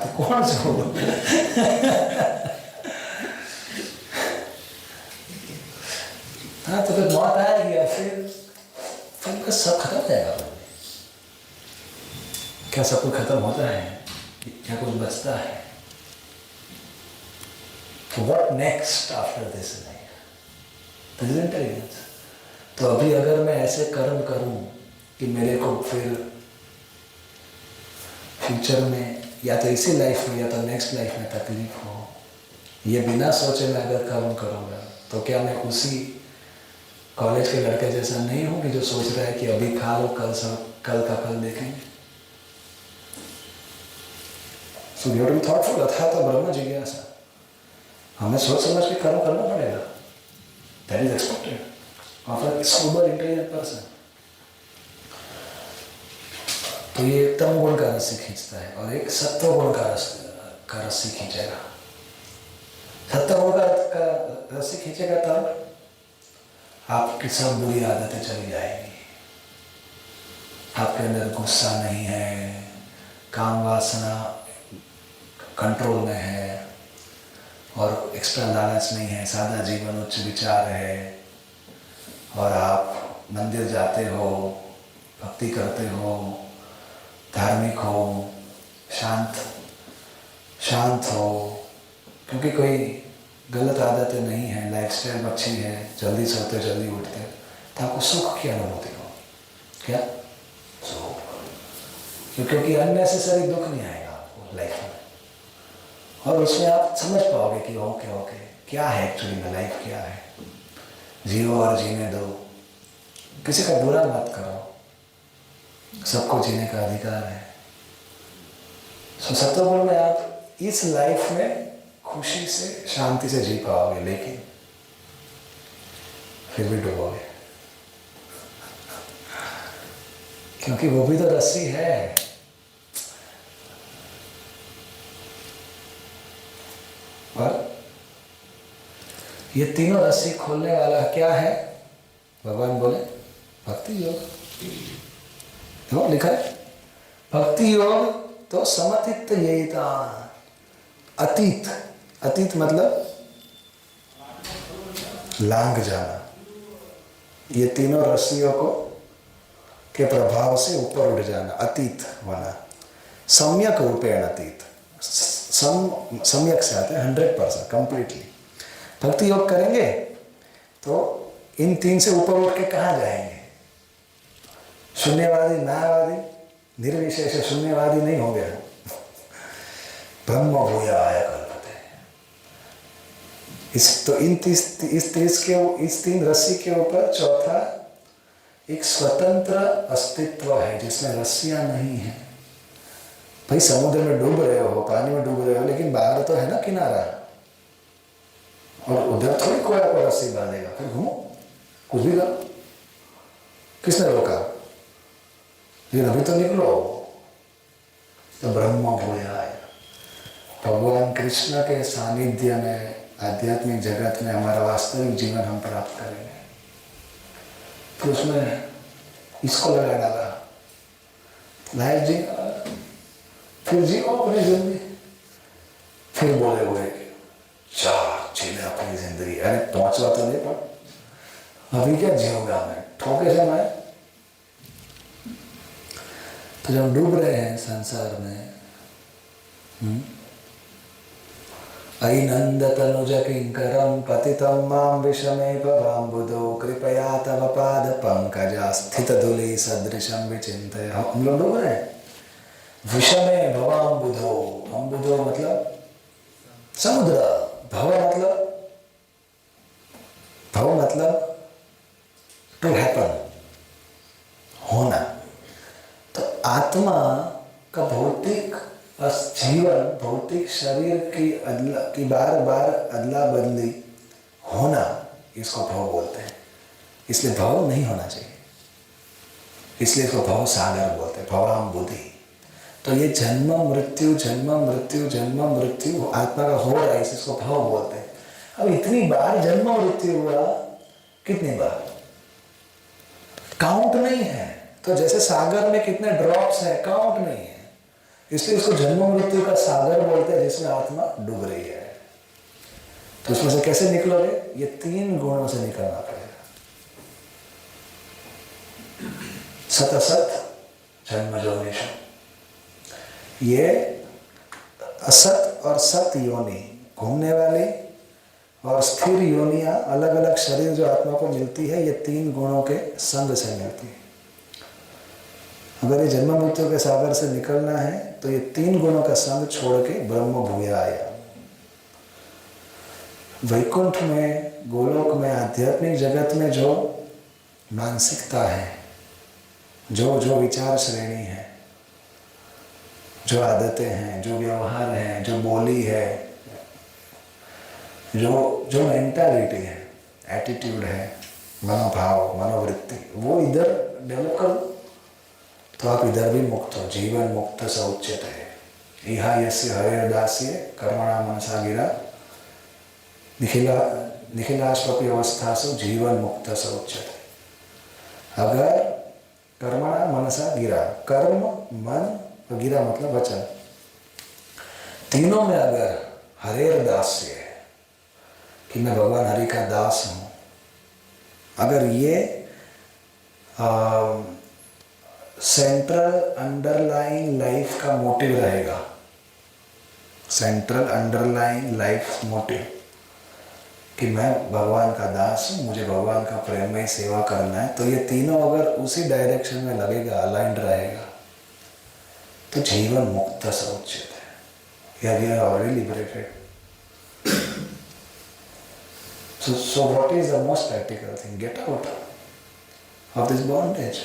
तो कौन से हाँ, तो फिर मौत आएगी, फिर सब खत्म हो जाएगा। क्या सब कुछ खत्म होता है? क्या कुछ बचता है? तो what next after this life, this is intelligence. तो अभी अगर मैं ऐसे कर्म करूं कि मेरे को फिर फ्यूचर में या तो इसी लाइफ में या तो नेक्स्ट लाइफ में तकलीफ हो, ये बिना सोचे मैं अगर कर्म करूँगा, तो क्या मैं उसी कॉलेज के लड़के जैसा नहीं हूँ कि जो सोच रहा है कि अभी खा लो, कल का कल देखेंगे। So you have to be thoughtful, अथातो ब्रह्म जिज्ञासा, हमें सोच समझ के कर्म करना पड़ेगा। That is expected of a sober intelligent person। तो ये तम गुण का रस्सी खींचता है और एक सत्व गुण का रस्सी खींचेगा। सत्व गुण का रस्सी खींचेगा तब आपकी सब बुरी आदतें चली जाएंगी। आपके अंदर गुस्सा नहीं है, काम वासना कंट्रोल में है, और एक्स्ट्रा लालच नहीं है, सादा जीवन, उच्च विचार है, और आप मंदिर जाते हो, भक्ति करते हो, धार्मिक हो, शांत हो, क्योंकि कोई गलत आदतें नहीं है, लाइफस्टाइल अच्छी है, जल्दी सोते जल्दी उठते, तो आपको सुख की अनुभूति हो। क्या सुख? क्योंकि अननेसेसरी दुख नहीं आएगा आपको लाइफ में, और उसमें आप समझ पाओगे कि ओके क्या है एक्चुअली में, लाइफ क्या है, जियो और जीने दो, किसी का बुरा मत करो, सबको जीने का अधिकार है। सत्वगुण में आप इस लाइफ में खुशी से, शांति से जी पाओगे, लेकिन फिर भी डूबोगे, क्योंकि वो भी तो रस्सी है। और ये तीनों रस्सी खोलने वाला क्या है? भगवान बोले भक्ति योग। तो लिखा है भक्ति योग तो समतित यही था। अतीत, अतीत मतलब लांग जाना, ये तीनों रस्सियों को के प्रभाव से ऊपर उठ जाना, अतीत वाला। सम्यक रूपेण अतीत, सम्यक से आते हैं 100% कंप्लीटली। भक्ति योग करेंगे तो इन तीन से ऊपर उठ के कहाँ जाएंगे? शून्यवादी, मायावादी, निर्विशेष शून्यवादी नहीं हो गया, ब्रह्म भूयाय कल्पते। इस तीन रस्सी के ऊपर चौथा एक स्वतंत्र अस्तित्व है जिसमें रस्सियां नहीं है। भाई समुद्र में डूब रहे हो, पानी में डूब रहे हो, लेकिन बाहर तो है ना किनारा, और उधर थोड़ी कोई आपको रस्सी बांधेगा, फिर घूमो कुछ भी करो, किसने रोका? लेकिन अभी तो निकलो। तो ब्रह्म भूयाय, भगवान कृष्ण के सानिध्य में आध्यात्मिक जगत में हमारा वास्तविक जीवन हम प्राप्त करेंगे। फिर उसमें इसको लगा डाला, लाइफ जी, फिर जियो अपनी जिंदगी। फिर बोले हुए चीने अपनी जिंदगी। अरे पहुंचवा तो नहीं, पर अभी क्या जीऊंगा मैं, ठोके से मैं। तो जब डूब रहे हैं संसार में, अयि तनुज किंकरम पतितं मां विषमे भवाम्बुधौ कृपया तव पाद पंकजा स्थित धूलि सदृशं विचिंतय। हम लोग डूब रहे हैं। विषमे भवाम्बुधौ, अम्बुधौ मतलब समुद्र, भव मतलब टू हैपन, होना। तो आत्मा का भौतिक जीवन, भौतिक शरीर की बार बार अदला बदली होना, इसको भव बोलते हैं। इसलिए भव नहीं होना चाहिए, इसलिए इसको भव सागर बोलते हैं, भवाम बुद्धि। तो ये जन्म मृत्यु जन्म मृत्यु जन्म मृत्यु आत्मा का हो रहा है, इसको भव बोलते हैं। अब इतनी बार जन्म मृत्यु हुआ, कितनी बार काउंट नहीं है। तो जैसे सागर में कितने ड्रॉप्स हैं, काउंट नहीं है, इसलिए इसको जन्म मृत्यु का सागर बोलते हैं, जिसमें आत्मा डूब रही है। तो उसमें से कैसे निकलोगे? ये तीन गुणों से निकलना पड़ेगा। सत असत जन्म जोनिषु, ये असत और सत योनि, घूमने वाली और स्थिर योनियां, अलग अलग शरीर जो आत्मा को मिलती है, ये तीन गुणों के संग से मिलती है। अगर ये जन्म मृत्यु के सागर से निकलना है तो ये तीन गुणों का संग छोड़ के ब्रह्म भूयाय। वैकुंठ में, गोलोक में, आध्यात्मिक जगत में जो मानसिकता है, जो विचार श्रेणी है, जो आदतें हैं, जो व्यवहार हैं, जो बोली है, जो मेंटालिटी है, एटीट्यूड है, मनोभाव, मनोवृत्ति, वो इधर डेवलप करो तो आप इधर भी मुक्त हो। जीवन मुक्त स उच्यते है। इहा यस्य हरेर्दास्य कर्मणा मनसा गिरा निखिलाश्वपि अवस्थासु जीवन मुक्त स उच्यते। अगर कर्मणा मनसा गिरा, कर्म, मन और गिरा मतलब वचन, तीनों में अगर हरेर्दास्य है कि मैं भगवान हरि का दास हूँ, अगर ये सेंट्रल अंडरलाइन लाइफ का मोटिव रहेगा, सेंट्रल अंडरलाइन लाइफ मोटिव कि मैं भगवान का दास हूँ, मुझे भगवान का प्रेम में सेवा करना है, तो ये तीनों अगर उसी डायरेक्शन में लगेगा, अलाइंड रहेगा, तो जीवन मुक्त स उच्यते है। We are already liberated. So what is the most practical thing? Get out of this bondage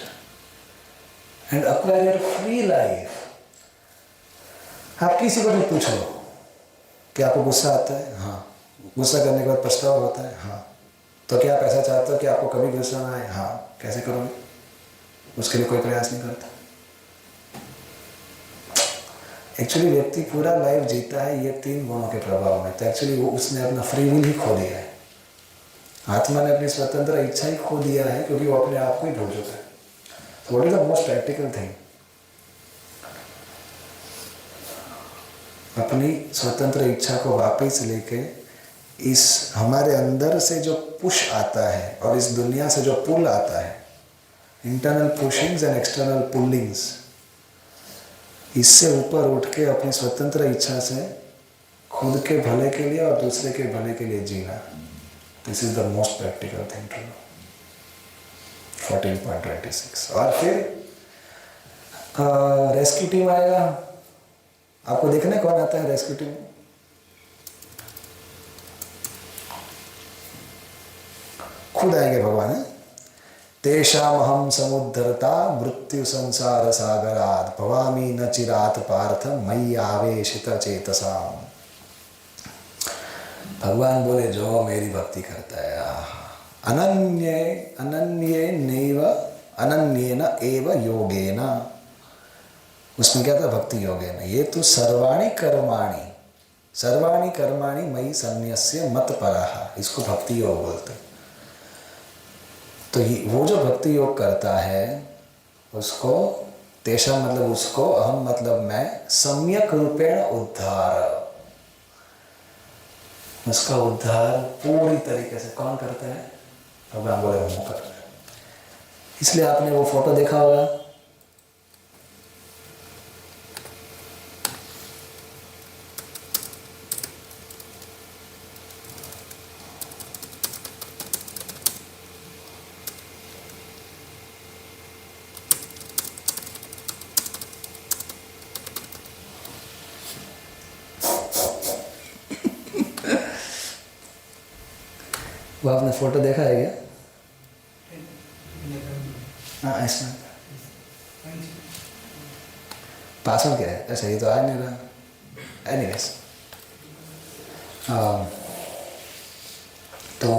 and acquire your free life. आप किसी को भी पूछ लो कि आपको गुस्सा आता है, हाँ। गुस्सा करने के बाद पछतावा होता है, हाँ। तो क्या आप ऐसा चाहते हो कि आपको कभी गुस्सा ना आए? हाँ, कैसे करोगे? उसके लिए कोई प्रयास नहीं करता। एक्चुअली व्यक्ति पूरा लाइफ जीता है ये 3 गुणों के प्रभाव में, तो एक्चुअली वो उसने अपना फ्री विल ही खो दिया है। आत्मा ने अपनी स्वतंत्र इच्छा ही खो दिया है, क्योंकि वो अपने आप को ही भूल चुका है। तो what is the most practical thing? अपनी स्वतंत्र इच्छा को वापस लेके इस हमारे अंदर से जो पुश आता है और इस दुनिया से जो पुल आता है, इंटरनल पुशिंग्स एंड एक्सटर्नल पुलिंग्स, इससे ऊपर उठ के अपनी स्वतंत्र इच्छा से खुद के भले के लिए और दूसरे के भले के लिए जीना। This is the most practical thing to know. 14.26। और फिर रेस्क्यू टीम आएगा। आपको देखने कौन आता है रेस्क्यू टीम? खुद आएंगे भगवान है। तेषामहं समुद्धरता मृत्यु संसार सागरात् भवामि न चिरात् पार्थ मयि आवेशित चेतसाम्। भगवान बोले जो मेरी भक्ति करता है, अनन्येन एव योगेन। उसमें क्या था? भक्ति योगेन। ये तो सर्वाणि कर्माणि मयि सन्न्यस्य मत्परः, इसको भक्ति योग बोलते। तो वो जो भक्ति योग करता है उसको, तेषा मतलब उसको, अहम मतलब मैं, सम्यक रूपेण उद्धार, उसका उद्धार पूरी तरीके से कौन करता है? भगवान बोले वो करता है। इसलिए आपने वो फोटो देखा होगा, वो आपने फोटो देखा है क्या? हाँ, इसमें पासवर्ड क्या है? अच्छा, ये तो आ नहीं रहा। एनीवेज, तो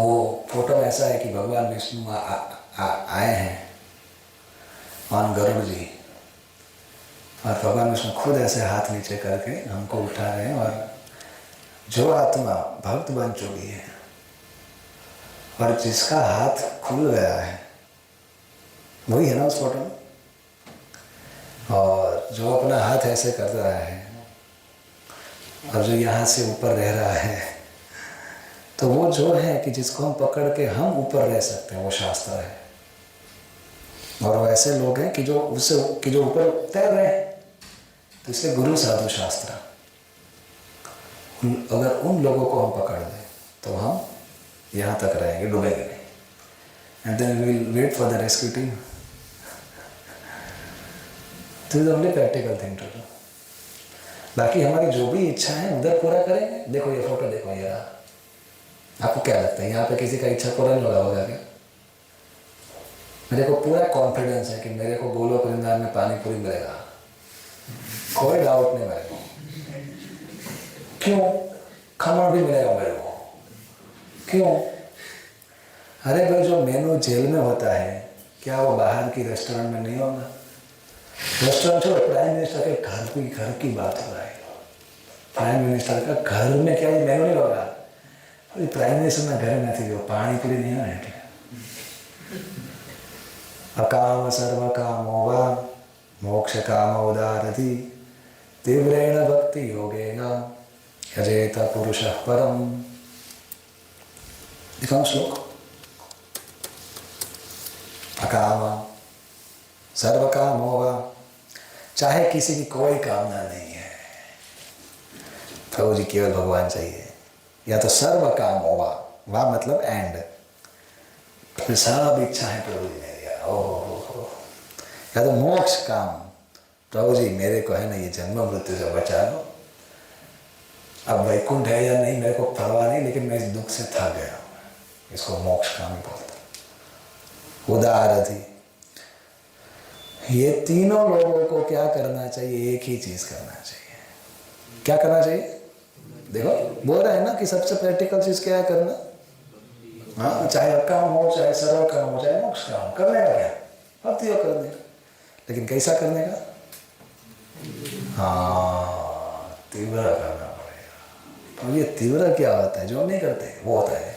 फोटो में ऐसा है कि भगवान विष्णु आए हैं ऑन गरुड़ जी, और भगवान विष्णु खुद ऐसे हाथ नीचे करके हमको उठा रहे हैं। और जो आत्मा भक्त बन चुकी है और जिसका हाथ खुल गया है, वही है ना उस फोटो में। और जो अपना हाथ ऐसे कर रहा है और जो यहाँ से ऊपर रह रहा है, तो वो जो है कि जिसको हम पकड़ के हम ऊपर रह सकते हैं, वो शास्त्र है। और वो ऐसे लोग हैं कि जो उससे कि जो ऊपर तैर रहे हैं, तो इसलिए गुरु साधु शास्त्र। अगर उन लोगों को हम पकड़ लें तो हम यहाँ तक रहेंगे, डूबेंगे नहीं। And then we will wait for the rescue team. This is only practical thing to do. बाकी हमारी जो भी इच्छा है उधर पूरा करेंगे। देखो ये फोटो देखो, ये आपको क्या लगता है यहाँ पे किसी का इच्छा पूरा नहीं होगा होगा क्या? मेरे को पूरा कॉन्फिडेंस है कि मेरे को गोलोक वृंदावन में पानी पूरी मिलेगा, कोई डाउट नहीं मेरे को। क्यों? खमण भी मिलेगा मेरे को। क्यों? अरे भाई, जो मेनू जेल में होता है, क्या वो बाहर की रेस्टोरेंट में नहीं होगा? रेस्टोरेंट छोड़ो, प्राइम मिनिस्टर के घर की बात हो रहा है। प्राइम मिनिस्टर का घर में क्या ये मेनू नहीं होगा? प्राइम मिनिस्टर ना घर में थी, वो पानी पूरी नहीं है। अकाम सर्व कामो वा मोक्ष काम उदारति तीव्रेण भक्ति योगेन यजेत पुरुषः परम। दिखाऊं श्लोक? अकाम सर्व कामो वा, चाहे किसी की कोई कामना नहीं है, प्रभु जी केवल भगवान चाहिए। या तो सर्व कामो वा मतलब एंड, सब इच्छा है प्रभु जी मेरी। ओह, या तो मोक्ष काम, प्रभु जी मेरे को है ना ये जन्म मृत्यु से बचा लो। अब वैकुंठ है या नहीं मेरे को परवाह नहीं, लेकिन मैं इस दुख से थक गया हूँ। इसको मोक्ष काम ही बोलता। उदारधि, ये तीनों लोगों को क्या करना चाहिए? एक ही चीज करना चाहिए। क्या करना चाहिए? देखो बोल रहा है ना कि सबसे प्रैक्टिकल चीज क्या है करना? हाँ, चाहे अकाम हो, चाहे सर्व काम हो, चाहे मोक्ष काम, करने का क्या, भक्ति योग करने का। लेकिन कैसा करने का? हाँ, तीव्र करना पड़ेगा। और ये तीव्र क्या होता है? जो हम नहीं करते वो होता है।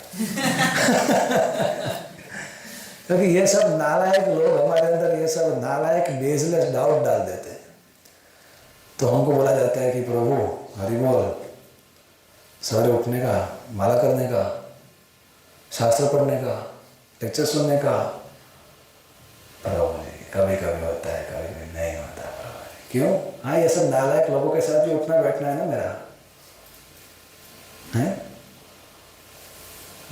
क्योंकि ये सब नालायक लोग हमारे अंदर ये सब नालायक बेसलेस डाउट डाल देते हैं। तो हमको बोला जाता है कि प्रभु हरि बोल, सवेरे उठने का, माला करने का, शास्त्र पढ़ने का, लेक्चर सुनने का। प्रभु जी कभी कभी होता है, कभी कभी नहीं होता। प्रभु जी क्यों? हाँ, ये सब नालायक लोगों के साथ भी उठना बैठना है ना मेरा, है?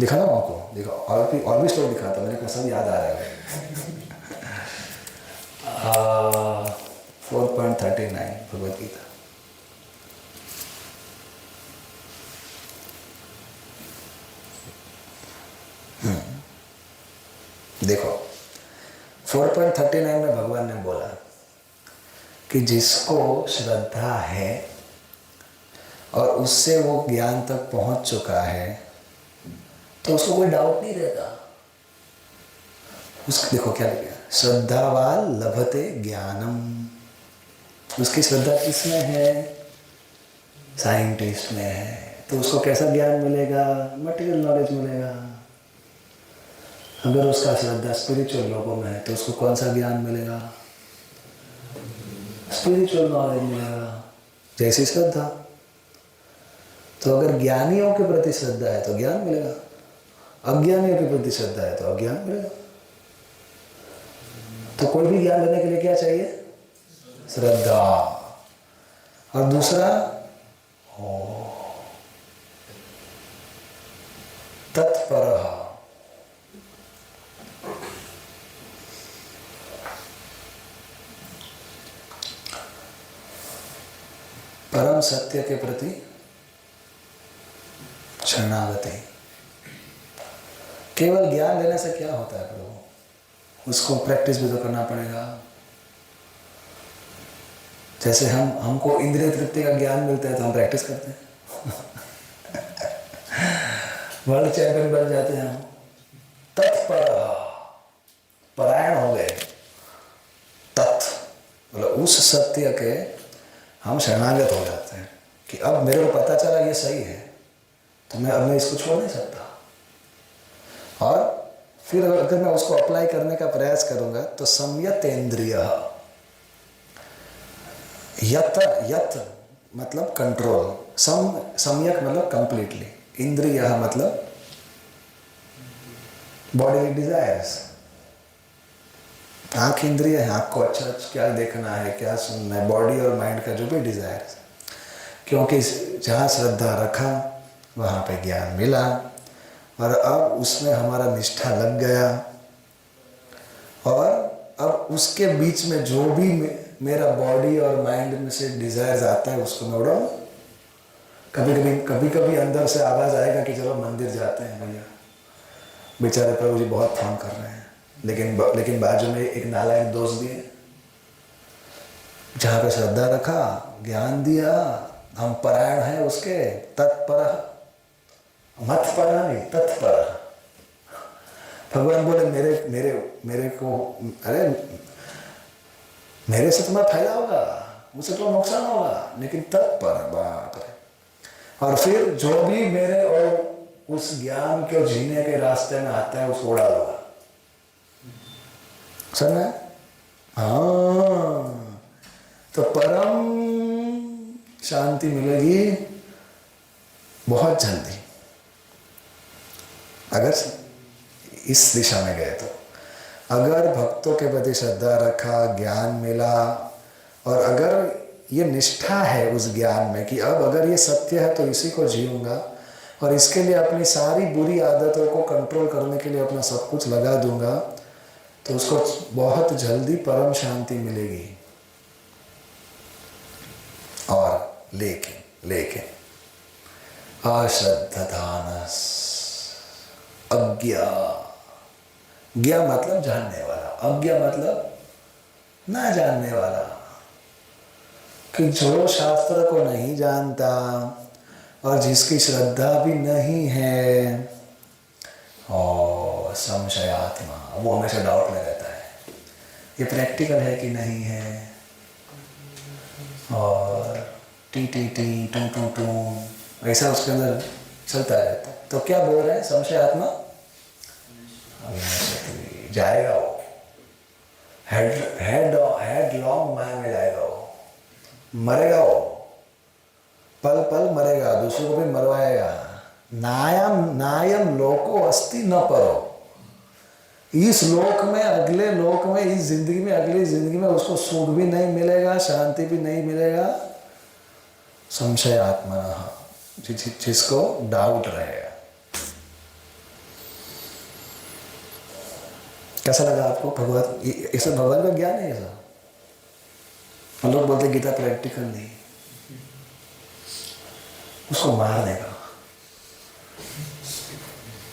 दिखा ना आपको, देखो और भी स्टोरी दिखाता, मेरे को सब याद आ रहा है। 4.39 भगवद गीता। देखो 4.39 में भगवान ने बोला कि जिसको श्रद्धा है और उससे वो ज्ञान तक पहुंच चुका है तो उसको कोई डाउट नहीं रहता। उसको देखो क्या लिखा, श्रद्धावान लभते ज्ञानम। उसकी श्रद्धा किसमें है? साइंटिस्ट में है। तो उसको कैसा ज्ञान मिलेगा? मटेरियल नॉलेज मिलेगा। अगर उसका श्रद्धा स्पिरिचुअल लोगों में है तो उसको कौन सा ज्ञान मिलेगा? स्पिरिचुअल नॉलेज मिलेगा, जैसी श्रद्धा। तो अगर ज्ञानियों के प्रति श्रद्धा है तो ज्ञान मिलेगा, अज्ञानियों के प्रति श्रद्धा है तो अज्ञान मिलेगा। तो कोई भी ज्ञान लेने के लिए क्या चाहिए? श्रद्धा। और दूसरा तत्परः। परम सत्य के प्रति शरणागति। केवल ज्ञान लेने से क्या होता है प्रभु? उसको प्रैक्टिस भी तो करना पड़ेगा। जैसे हमको इंद्रिय तृप्ति का ज्ञान मिलता है तो हम प्रैक्टिस करते हैं। वर्ल्ड चैंपियन बन जाते हैं हम। तत्पर, परायण हो गए। तत् मतलब उस सत्य के हम शरणागत हो जाते हैं कि अब मेरे को पता चला ये सही है तो मैं इसको छोड़ नहीं सकता। और फिर अगर मैं उसको अप्लाई करने का प्रयास करूंगा तो संयतेन्द्रिय, यत मतलब कंट्रोल, सम्यक मतलब कंप्लीटली, इंद्रिय मतलब बॉडी डिजायर्स। आंख इंद्रिय है, आंख को अच्छा क्या देखना है, क्या सुनना है, बॉडी और माइंड का जो भी डिजायर्स। क्योंकि जहाँ श्रद्धा रखा वहाँ पे ज्ञान मिला और अब उसमें हमारा निष्ठा लग गया। और अब उसके बीच में जो भी मेरा बॉडी और माइंड में से डिजायर्स आता है उसको मैं उड़ाऊँ। कभी कभी अंदर से आवाज़ आएगा कि चलो मंदिर जाते हैं भैया, बेचारे प्रभु जी बहुत फोन कर रहे हैं, लेकिन बाजू में एक नालायक दोस्त दिए, जहाँ पे श्रद्धा रखा, ज्ञान दिया, हम परायण हैं उसके, तत्पर, मत पर नहीं तत्पर। भगवान बोले मेरे को, अरे मेरे से तुम्हें फायदा होगा, मुझसे तो नुकसान होगा, लेकिन तत्पर, बाप रे। और फिर जो भी मेरे और उस ज्ञान को जीने के रास्ते में आता है उसको उड़ा दूंगा। समझ में? हाँ, तो परम शांति मिलेगी बहुत जल्दी अगर इस दिशा में गए तो। अगर भक्तों के प्रति श्रद्धा रखा, ज्ञान मिला, और अगर ये निष्ठा है उस ज्ञान में कि अब अगर ये सत्य है तो इसी को जीऊंगा और इसके लिए अपनी सारी बुरी आदतों को कंट्रोल करने के लिए अपना सब कुछ लगा दूंगा, तो उसको बहुत जल्दी परम शांति मिलेगी। और लेकिन अश्रद्धानस, अज्ञा, ज्ञा मतलब जानने वाला, अज्ञा मतलब ना जानने वाला, कि जो शास्त्र को नहीं जानता और जिसकी श्रद्धा भी नहीं है, और संशयात्मा, वो हमेशा डाउट में रहता है, ये प्रैक्टिकल है कि नहीं है। और T T T two two two ऐसा उसके अंदर चलता रहता है। तो क्या बोल रहे हैं संशयात्मा? अविनाशी, जाएगा वो, हेड लॉन्ग माया में जाएगा वो, मरेगा वो, पल पल मरेगा, दूसरों को भी मरवाएगा। नायम लोको अस्ति न परो, इस लोक में अगले लोक में, इस जिंदगी में अगली जिंदगी में उसको सुख भी नहीं मिलेगा, शांति भी नहीं मिलेगा। संशय आत्मा, जिसको डाउट रहेगा। कैसा लगा आपको? भगवान, ये सब भगवान का ज्ञान है। ये सब लोग बोलते गीता प्रैक्टिकल नहीं, उसको मार देगा,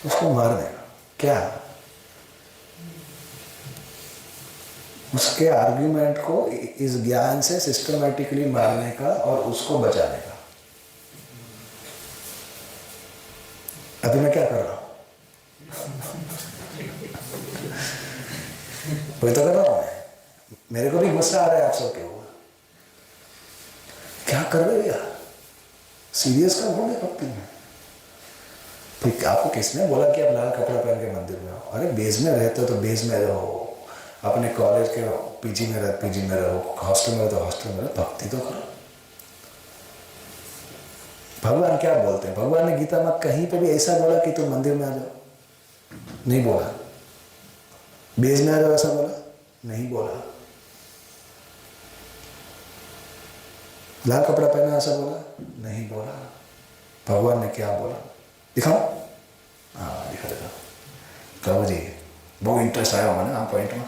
उसको मार देगा। क्या? उसके आर्ग्यूमेंट को इस ज्ञान से सिस्टमैटिकली मारने का और उसको बचाने का। अभी मैं क्या कर रहा हूं? वही तो कर रहा हूं मैं। मेरे को भी गुस्सा आ रहा है आप सबके ऊपर। क्या कर रहे हो यार? सीरियस कर बोले भक्ति में। फिर आपको किसने बोला कि आप लाल कपड़ा पहन के मंदिर में आओ? अरे बेस में रहते हो तो बेस में रहो, अपने कॉलेज के पीजी में रहो, हॉस्टल में रहो तो हॉस्टल में रहो, भक्ति तो करो। भगवान क्या बोलते हैं? भगवान ने गीता में कहीं पे भी ऐसा बोला कि तुम मंदिर में आ जाओ? नहीं बोला। बेस में आ जाओ ऐसा बोला? नहीं बोला। लाल कपड़ा पहना ऐसा बोला? नहीं बोला। भगवान ने क्या बोला? दिखाओ। हाँ दिखा देता। कहो जी, बहुत इंटरेस्ट आया होगा ना पॉइंट में।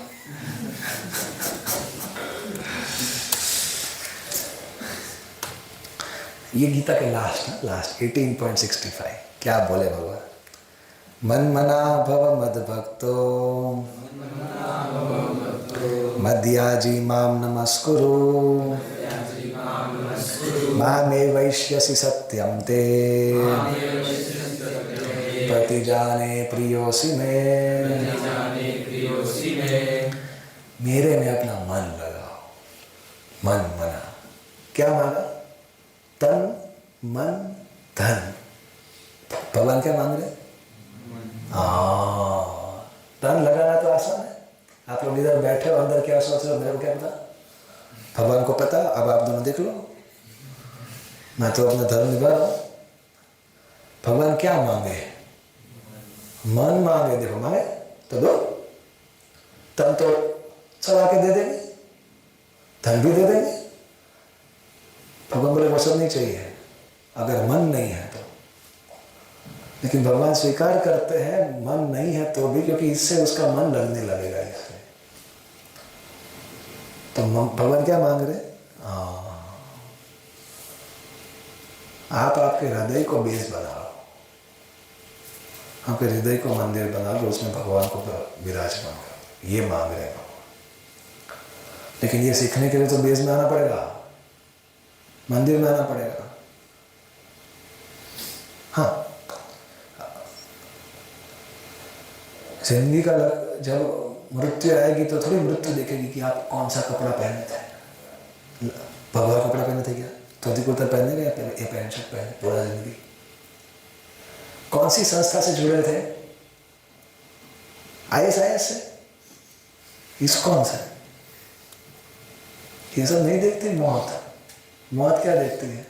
ये गीता के लास्ट 18.65 क्या बोले भगवान? मन मना भव मद भक्तो मध्याजी माम नमस्कुरु मामे वैश्यसि सत्यम ते प्रतिजाने प्रियोसि में। मेरे में अपना मन लगाओ। मन मना, क्या मांगा? तन मन धन। भगवान क्या मांग रहे? तन लगाना तो आसान है। आप लोग इधर बैठे हो, अंदर क्या सोच रहे हो मेरे को क्या पता? भगवान को पता। अब आप दोनों देख लो, मैं तो अपना धर्म निभा रहा हूं। भगवान क्या मांगे? मन मांगे। देखो मांगे तो दो, तन तो चला के दे देंगे, धन भी दे देंगे। भगवान बोले वो सब नहीं चाहिए अगर मन नहीं है तो। लेकिन भगवान स्वीकार करते हैं मन नहीं है तो भी, क्योंकि इससे उसका मन लगने लगेगा इससे। तो भगवान क्या मांग रहे? आप आपके हृदय को बेस बनाओ, आपके हृदय को मंदिर बना लो, उसमें भगवान को विराजमान करो। ये मांग रहे हैं भगवान। लेकिन ये सीखने के लिए तो बेस में आना पड़ेगा, मंदिर में आना पड़ेगा। हाँ, जिंदगी का जब मृत्यु आएगी तो थोड़ी मृत्यु देखेगी कि आप कौन सा कपड़ा पहने थे। भगवा कपड़ा पहने थे क्या? धोती कुर्ता पहने या पैंट शर्ट पहने पूरा जिंदगी? कौन सी संस्था से जुड़े थे? ISIS से? ISKCON से? ये सब नहीं देखती मौत। मौत क्या देखती है?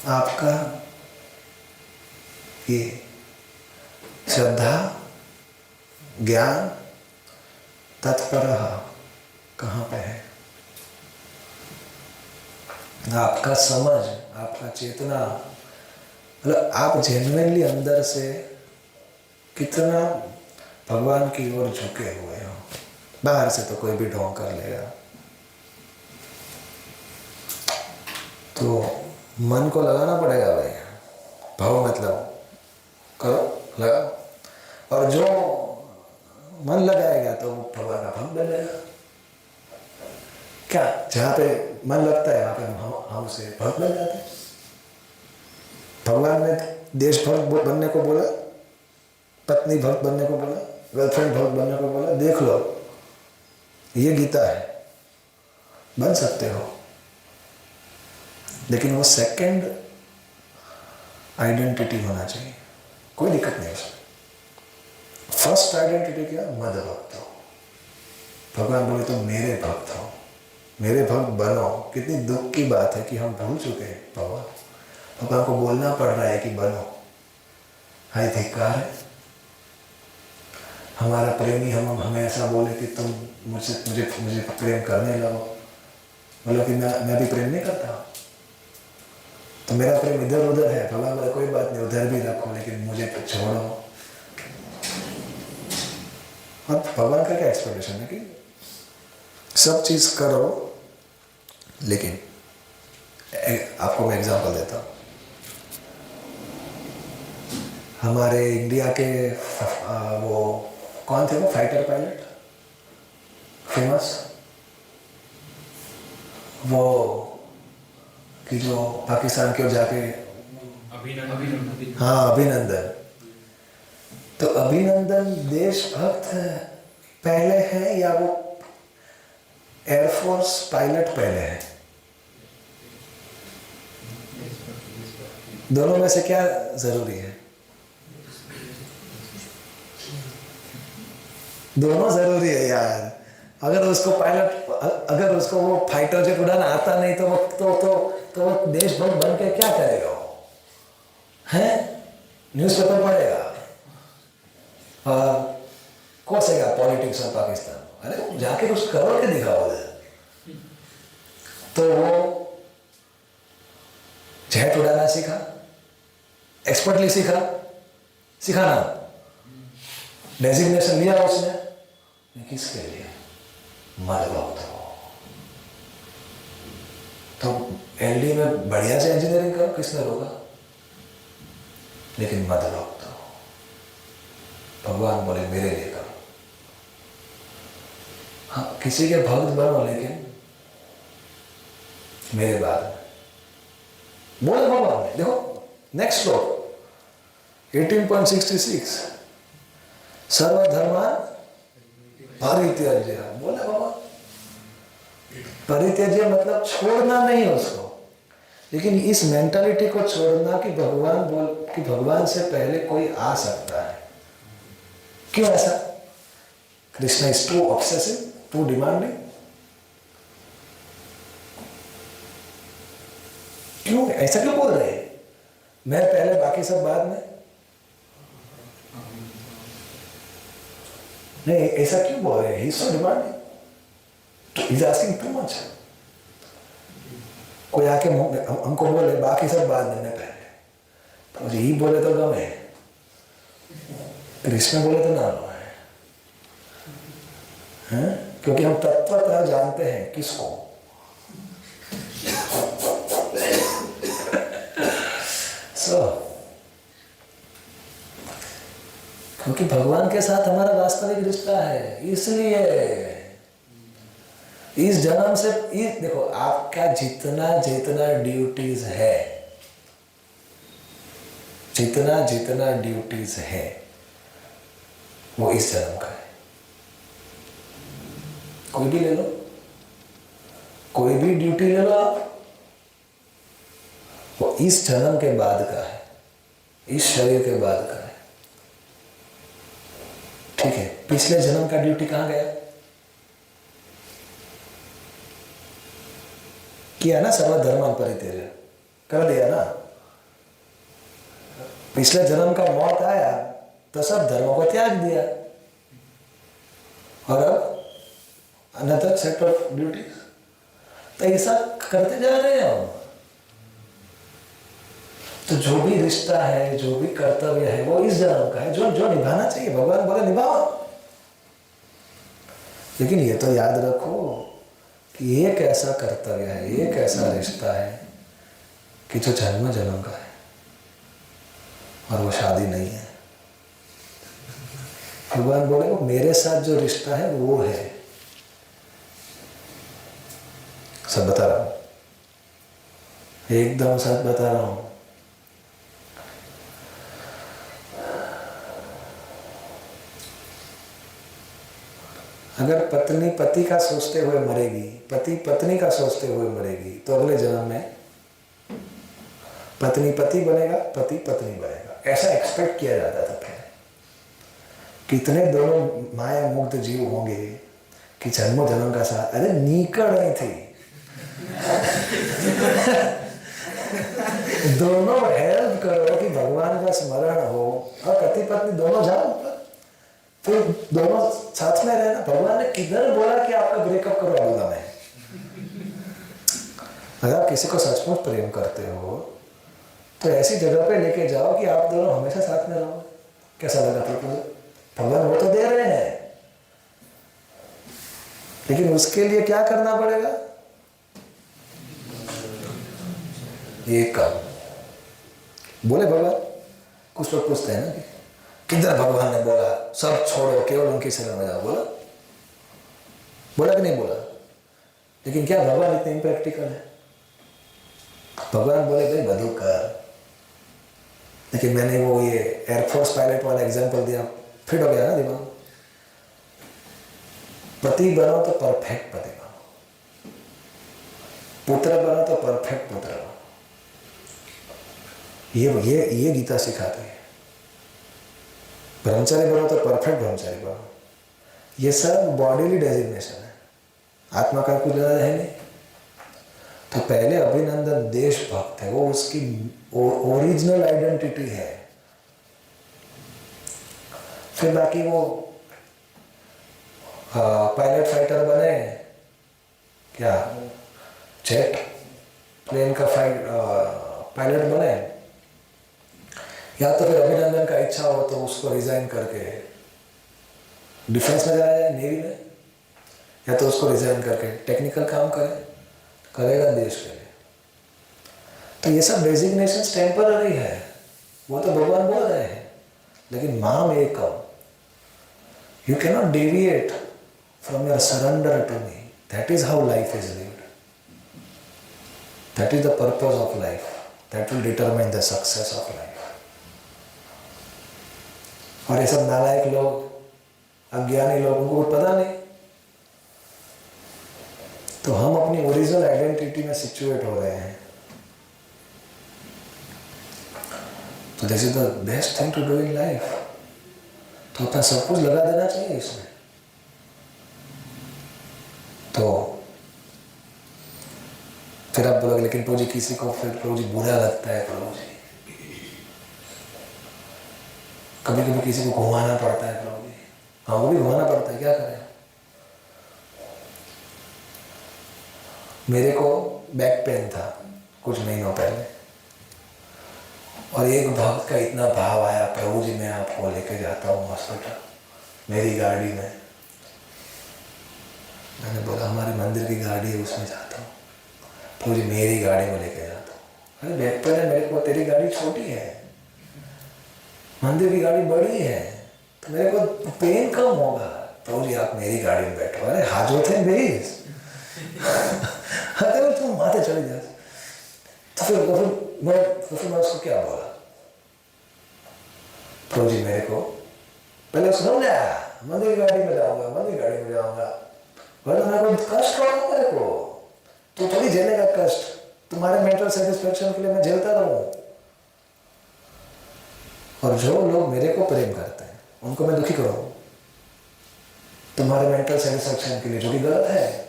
आपका ये श्रद्धा, ज्ञान, तत्परः कहाँ पे है? आपका समझ, आपका चेतना, मतलब आप जेन्युइनली अंदर से कितना भगवान की ओर झुके हुए हो। बाहर से तो कोई भी ढोंग कर लेगा। तो मन को लगाना पड़ेगा भाई। भाव मतलब करो, लगाओ। और जो मन लगाएगा तो भगवान का भक्त बनेगा। क्या जहाँ पे मन लगता है वहाँ पे हम से भक्त बन जाते हैं। भगवान ने देशभक्त बनने को बोला, पत्नी भक्त बनने को बोला, गर्लफ्रेंड भक्त बनने को बोला। देख लो, ये गीता है, बन सकते हो, लेकिन वो सेकंड आइडेंटिटी होना चाहिए, कोई दिक्कत नहीं उसमें। फर्स्ट आइडेंटिटी क्या? मद भक्त हो। भगवान बोले तो मेरे भक्त हो, मेरे भक्त बनो। कितनी दुख की बात है कि हम भूल चुके हैं भगवान। भगवान को बोलना पड़ रहा है कि बनो। हाय धिक्कार है हमारा प्रेमी, हम हमें ऐसा बोले कि तुम मुझे प्रेम करने लगो। बोलो कि मैं भी प्रेम नहीं करता, तो मेरा प्रेम इधर उधर है। भगवान बोले कोई बात नहीं, उधर भी रखो, लेकिन मुझे छोड़ो। और भगवान का क्या एक्सपेक्टेशन है कि सब चीज करो, लेकिन आपको मैं एग्जांपल देता हूँ। हमारे इंडिया के वो कौन थे, वो फाइटर पायलट फेमस, वो कि जो पाकिस्तान की ओर जाके, हाँ अभिनंदन। तो अभिनंदन देशभक्त पहले है या वो एयरफोर्स पायलट पहले है? दोनों में से क्या जरूरी है? दोनों जरूरी है यार। अगर उसको पायलट, अगर उसको वो फाइटर जेट उड़ाना आता नहीं तो वो देशभक्त बन के क्या करेगा? हैं? न्यूज़पेपर पढ़ेगा और कोसेगा पॉलिटिक्स ऑफ पाकिस्तान। अरे जाके कुछ करो के दिखाओ उधर। तो वो जेट उड़ाना सीखा, एक्सपर्टली सिखाना, डेजिग्नेशन लिया उसने, किसके लिए? मद भक्त हो। तो एलडी में बढ़िया से इंजीनियरिंग करो, किसने रोका? लेकिन मद भक्त हो। भगवान बोले मेरे लिए करो। हाँ, किसी के भक्त बनो, लेकिन मेरे बाद में। बोले भगवान ने, देखो नेक्स्ट श्लोक 18.66, सर्वधर्मान परित्यज्य। बोले बाबा, परित्यज्य मतलब छोड़ना नहीं उसको, लेकिन इस मेंटालिटी को छोड़ना कि भगवान से पहले कोई आ सकता है। क्यों ऐसा? Krishna is too obsessive, too demanding. क्यों ऐसा क्यों बोल रहे हैं? मैं पहले बाकी सब बाद में। नहीं, ऐसा क्यों बोल रहे हैं? He so demanding, he is asking too much. कोई आके हमको बोले बाकी सब बाद में, पहले तो मुझे ही बोले तो गम है, कृष्ण बोले तो ना लो है। क्योंकि हम तत्वतः जानते हैं किसको। क्योंकि भगवान के साथ हमारा वास्तविक रिश्ता है, इसलिए इस जन्म से देखो आपका जितना ड्यूटीज है, जितना ड्यूटीज है वो इस जन्म का है। कोई भी ले लो, कोई भी ड्यूटी ले लो आप, वो इस जन्म के बाद का है, इस शरीर के बाद का है। ठीक है, पिछले जन्म का ड्यूटी कहां गया? किया ना, सर्वधर्मान परित्यज्य कर दिया ना। पिछले जन्म का मौत आया तो सब धर्मों को त्याग दिया, और अब अनदर सेट ऑफ ड्यूटीज। तो ऐसा करते जा रहे हैं हम। तो जो भी रिश्ता है, जो भी कर्तव्य है, वो इस जन्म का है, जो निभाना चाहिए। भगवान बोले निभाओ, लेकिन ये तो याद रखो कि एक ऐसा कर्तव्य है, एक ऐसा रिश्ता है कि जो जन्म जन्म का है, और वो शादी नहीं है। भगवान बोले वो मेरे साथ जो रिश्ता है वो है। सब बता रहा हूं, एकदम सच बता रहा हूं। अगर पत्नी पति का सोचते हुए मरेगी, पति पत्नी का सोचते हुए मरेगी, तो अगले जन्म में पत्नी पति बनेगा, पति पत्नी बनेगा। ऐसा एक्सपेक्ट किया जाता था पहले। कितने दोनों माया मुक्त जीव होंगे कि जन्मों जन्म का साथ, अरे नीकड़ नहीं थी। दोनों हेल्प करो कि भगवान का स्मरण हो, और पति पत्नी दोनों जाओ, फिर दोनों साथ में रहना। भगवान ने किधर बोला कि आपका ब्रेकअप करो अगला में? अगर आप किसी को सचमुच प्रेम करते हो तो ऐसी जगह पे लेके जाओ कि आप दोनों हमेशा साथ में रहो। कैसा लगा प्रपोजल? भगवान वो तो दे रहे हैं, लेकिन उसके लिए क्या करना पड़ेगा? एक काम बोले भगवान। कुछ लोग पूछते हैं ना कि किधर भगवान ने बोला सब छोड़ो केवल उनकी शरण में जाओ? बोला बोला कि नहीं बोला? लेकिन क्या भगवान इतने इम्प्रैक्टिकल है? भगवान बोले भाई बदू कर, लेकिन मैंने वो ये एयरफोर्स पायलट वाला एग्जांपल दिया, फिट हो गया ना दिमाग। पति बनो तो परफेक्ट पति बनो, पुत्र बनो तो परफेक्ट पुत्र बनो। ये गीता सिखाती है। ब्रह्मचारी बनो तो परफेक्ट ब्रह्मचारी बनो। ये सब बॉडीली डेजिग्नेशन है, आत्मा का कुछ ज्यादा है नहीं। तो पहले अभिनंदन देशभक्त है, वो उसकी ओरिजिनल आइडेंटिटी है। फिर बाकी वो पायलट फाइटर बने, क्या जेट प्लेन का पायलट बने, या तो फिर अभिनंदन का इच्छा हो तो उसको रिजाइन करके डिफेंस में जाया जाए, नेवी में, या तो उसको रिजाइन करके टेक्निकल काम करेगा देश के लिए। तो ये सब डेजिग्नेशंस टेम्पररी है, वो तो भगवान बोल रहे हैं। लेकिन माम एकम, you cannot deviate from your surrender to me. That is how life is lived, that is the purpose of life, that will determine the success of life. और ये सब नालायक लोग, अज्ञानी लोग, उनको कुछ पता नहीं। तो हम अपनी ओरिजिनल आइडेंटिटी में सिचुएट हो रहे हैं। तो this is the best thing to do in life. तो अपना सब कुछ लगा देना चाहिए इसमें। तो फिर आप बोलोगे लेकिन प्रभु जी किसी को फिर प्रभु जी बुरा लगता है, प्रभु जी कभी कभी किसी को घुमाना पड़ता है, प्रभु जी हाँ वो भी घुमाना पड़ता है, क्या करें। मेरे को बैक पेन था कुछ महीनों पहले, और एक भक्त का इतना भाव आया, प्रभु जी मैं आपको लेके जाता हूँ हॉस्पिटल मेरी गाड़ी में। मैंने बोला हमारे मंदिर की गाड़ी है उसमें जाता हूँ। प्रभु जी मेरी गाड़ी में लेके जाता हूँ। अरे बैक पेन है मेरे को, तेरी गाड़ी छोटी है, मंदिर की गाड़ी बड़ी है, तो मेरे को पेन कम होगा। प्रभु जी आप मेरी गाड़ी में बैठो। अरे हाजत है बेस अरे तुम माथे चले जा। तो फिर मैं उसको क्या बोला, प्रभु जी मेरे को पहले समझा, मंदिर की गाड़ी में जाऊंगा, मंदिर की गाड़ी में जाऊंगा, वरना मेरे को कष्ट होगा, मेरे को तो थोड़ी झेलेगा कष्ट। तुम्हारे मेंटल सेटिस्फेक्शन के लिए मैं झेलता रहूं। और जो लोग मेरे को प्रेम करते हैं उनको मैं दुखी करूं तुम्हारे मेंटल सेटिस्फेक्शन के लिए, जो कि गलत है।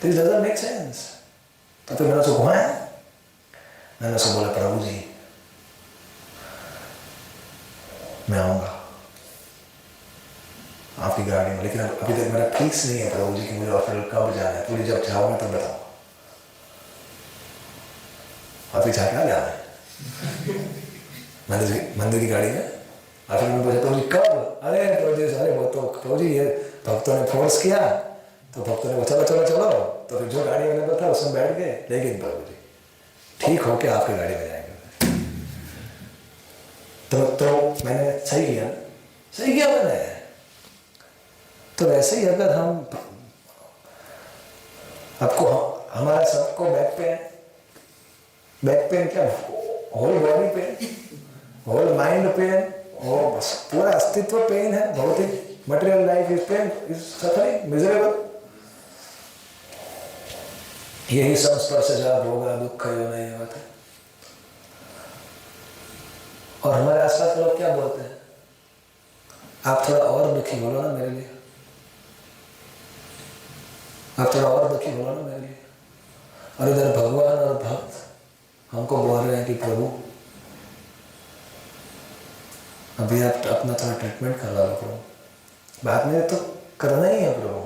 This doesn't make sense. तो फिर मैंने उसको घुमाया, मैंने उसको बोला प्रभु जी मैं आऊंगा आपकी गाड़ी में, लेकिन अभी तक मेरा फिक्स नहीं है प्रभु जी कि मुझे हॉस्पिटल कब जाना है। पूरी जब जाओगे तब बताओ, अभी जाके आ जाना है मंदिर की गाड़ी में। और फिर मैंने पूछा प्रभु जी कब? अरे प्रभु जी अरे वो तो प्रभु जी ये भक्तों ने फोर्स किया, तो भक्तों ने चलो चलो चलो, तो फिर जो गाड़ी अवेलेबल था उसमें बैठ गए। लेकिन प्रभु जी ठीक हो के आपकी गाड़ी में जाएंगे। तो मैंने सही किया मैंने। तो वैसे ही अगर हम आपको हमारा सबको बैक पेन क्या, whole body pain, whole mind pain, और पूरा अस्तित्व पेन है, भौतिक Material life is pain, is suffering, miserable. यही संस्पर्श जा भोगा दुख यो नहीं होता। और हमारे आसपास लोग क्या बोलते हैं, आप थोड़ा और दुखी बोलो ना मेरे लिए, आप थोड़ा और दुखी बोलो ना मेरे लिए। और इधर भगवान और भक्त हमको बोल रहे हैं कि प्रभु अभी आप अपना थोड़ा ट्रीटमेंट करवा लो प्रभु, बाद में तो करना ही है प्रभु,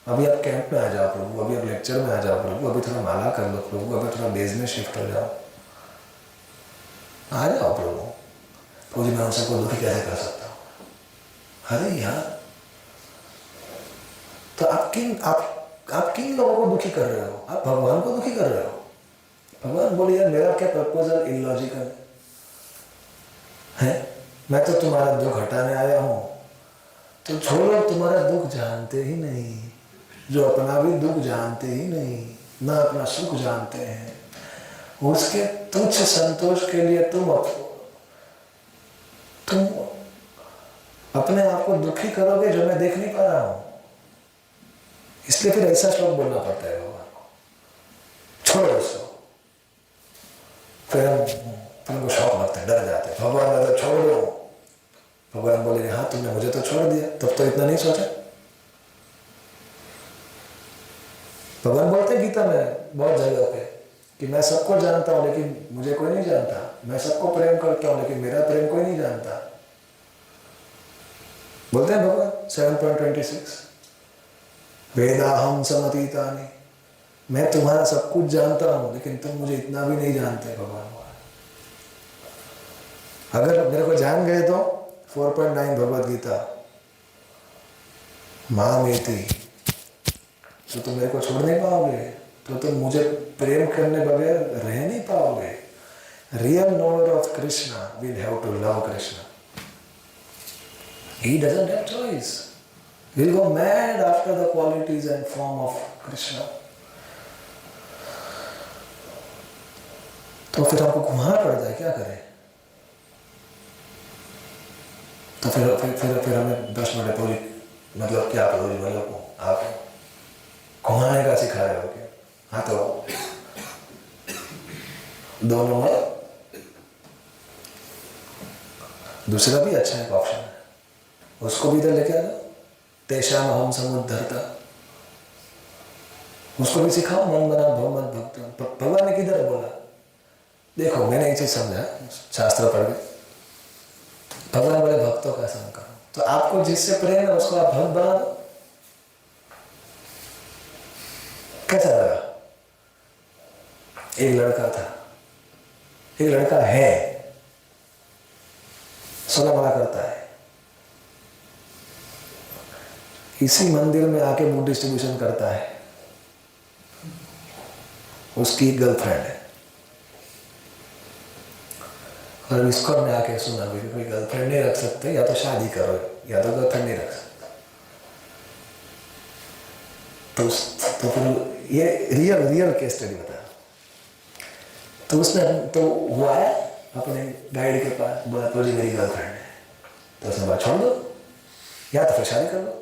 अभी आप कैंप में आ जाओ प्रभु, अभी आप लेक्चर में आ जाओ प्रभु, अभी थोड़ा माला कर लो प्रभु, अभी थोड़ा बेस में शिफ्ट हो जाओ, आ जाओ प्रभु। प्रभु जी मैं उन सबको दुखी कैसे कर सकता हूँ? अरे यार, तो आप किन लोगों को दुखी कर रहे हो? आप भगवान को दुखी कर रहे हो। भगवान बोले यार मेरा क्या प्रपोजल इलॉजिकल है, मैं तो तुम्हारा दुख हटाने आया हूं, तो छोड़ो, तुम्हारा दुख जानते ही नहीं, जो अपना भी दुख जानते ही नहीं, ना अपना सुख जानते हैं, उसके तुच्छ संतोष के लिए तुम अपने आप को दुखी करोगे जो मैं देख नहीं पा रहा हूं। इसलिए फिर ऐसा श्लोक बोलना पड़ता है भगवान को, छोड़ो उसको। फिर हमको शौक लगता है, डर जाते हैं, भगवान बोले छोड़ दो, भगवान बोले हाँ तुमने मुझे तो छोड़ दिया, तब तो इतना नहीं सोचा। भगवान बोलते गीता में बहुत जगह पे कि मैं सबको जानता हूं लेकिन मुझे कोई नहीं जानता, मैं सबको प्रेम करता हूं लेकिन मेरा प्रेम कोई नहीं जानता। बोलते हैं भगवान 7.26 वेदाहम समतीतानि, मैं तुम्हारा सब कुछ जानता हूं लेकिन तुम मुझे इतना भी नहीं जानते। भगवान अगर मेरे को जान गए तो 4.9 भगवद गीता मामेति, तो तुम मेरे को छोड़ नहीं पाओगे, तो तुम मुझे प्रेम करने बगैर रह नहीं पाओगे। Real knower of Krishna will have to love Krishna, he doesn't have choice, he'll go mad after the qualities and form of Krishna। तो फिर आपको घुमाना पड़ता है, क्या करें? तो फिर हमें 10 मिनट पूरी, मतलब क्या पूरी, मतलब आप घुमाने का सिखा रहे हो क्या? हाँ तो दोनों में दूसरा भी अच्छा एक ऑप्शन है, उसको भी इधर लेके आ जाओ। तेषाम अहम समुद्धरता, उसको भी सिखाओ, मन बना भव मत भक्त। भगवान ने किधर बोला? देखो मैंने एक चीज समझा, शास्त्र पढ़ के भगवान बोले भक्तों का संग करो, तो आपको जिससे प्रेम है उसको आप भक्त बना दो। कैसा लगा? एक लड़का था, एक लड़का है, सोना मना करता है, इसी मंदिर में आके बुक डिस्ट्रीब्यूशन करता है, उसकी एक गर्लफ्रेंड है, और इसको में आके सुना भी कोई गर्लफ्रेंड नहीं रख सकते, या तो शादी करो या तो गर्लफ्रेंड नहीं रख सकते। तो फिर ये रियल केस स्टडी बता। तो उसने तो वो आया अपने गाइड के पास, बोला तो जी मेरी गर्लफ्रेंड है, तो उसने बोला छोड़ दो या तो फिर शादी कर लो,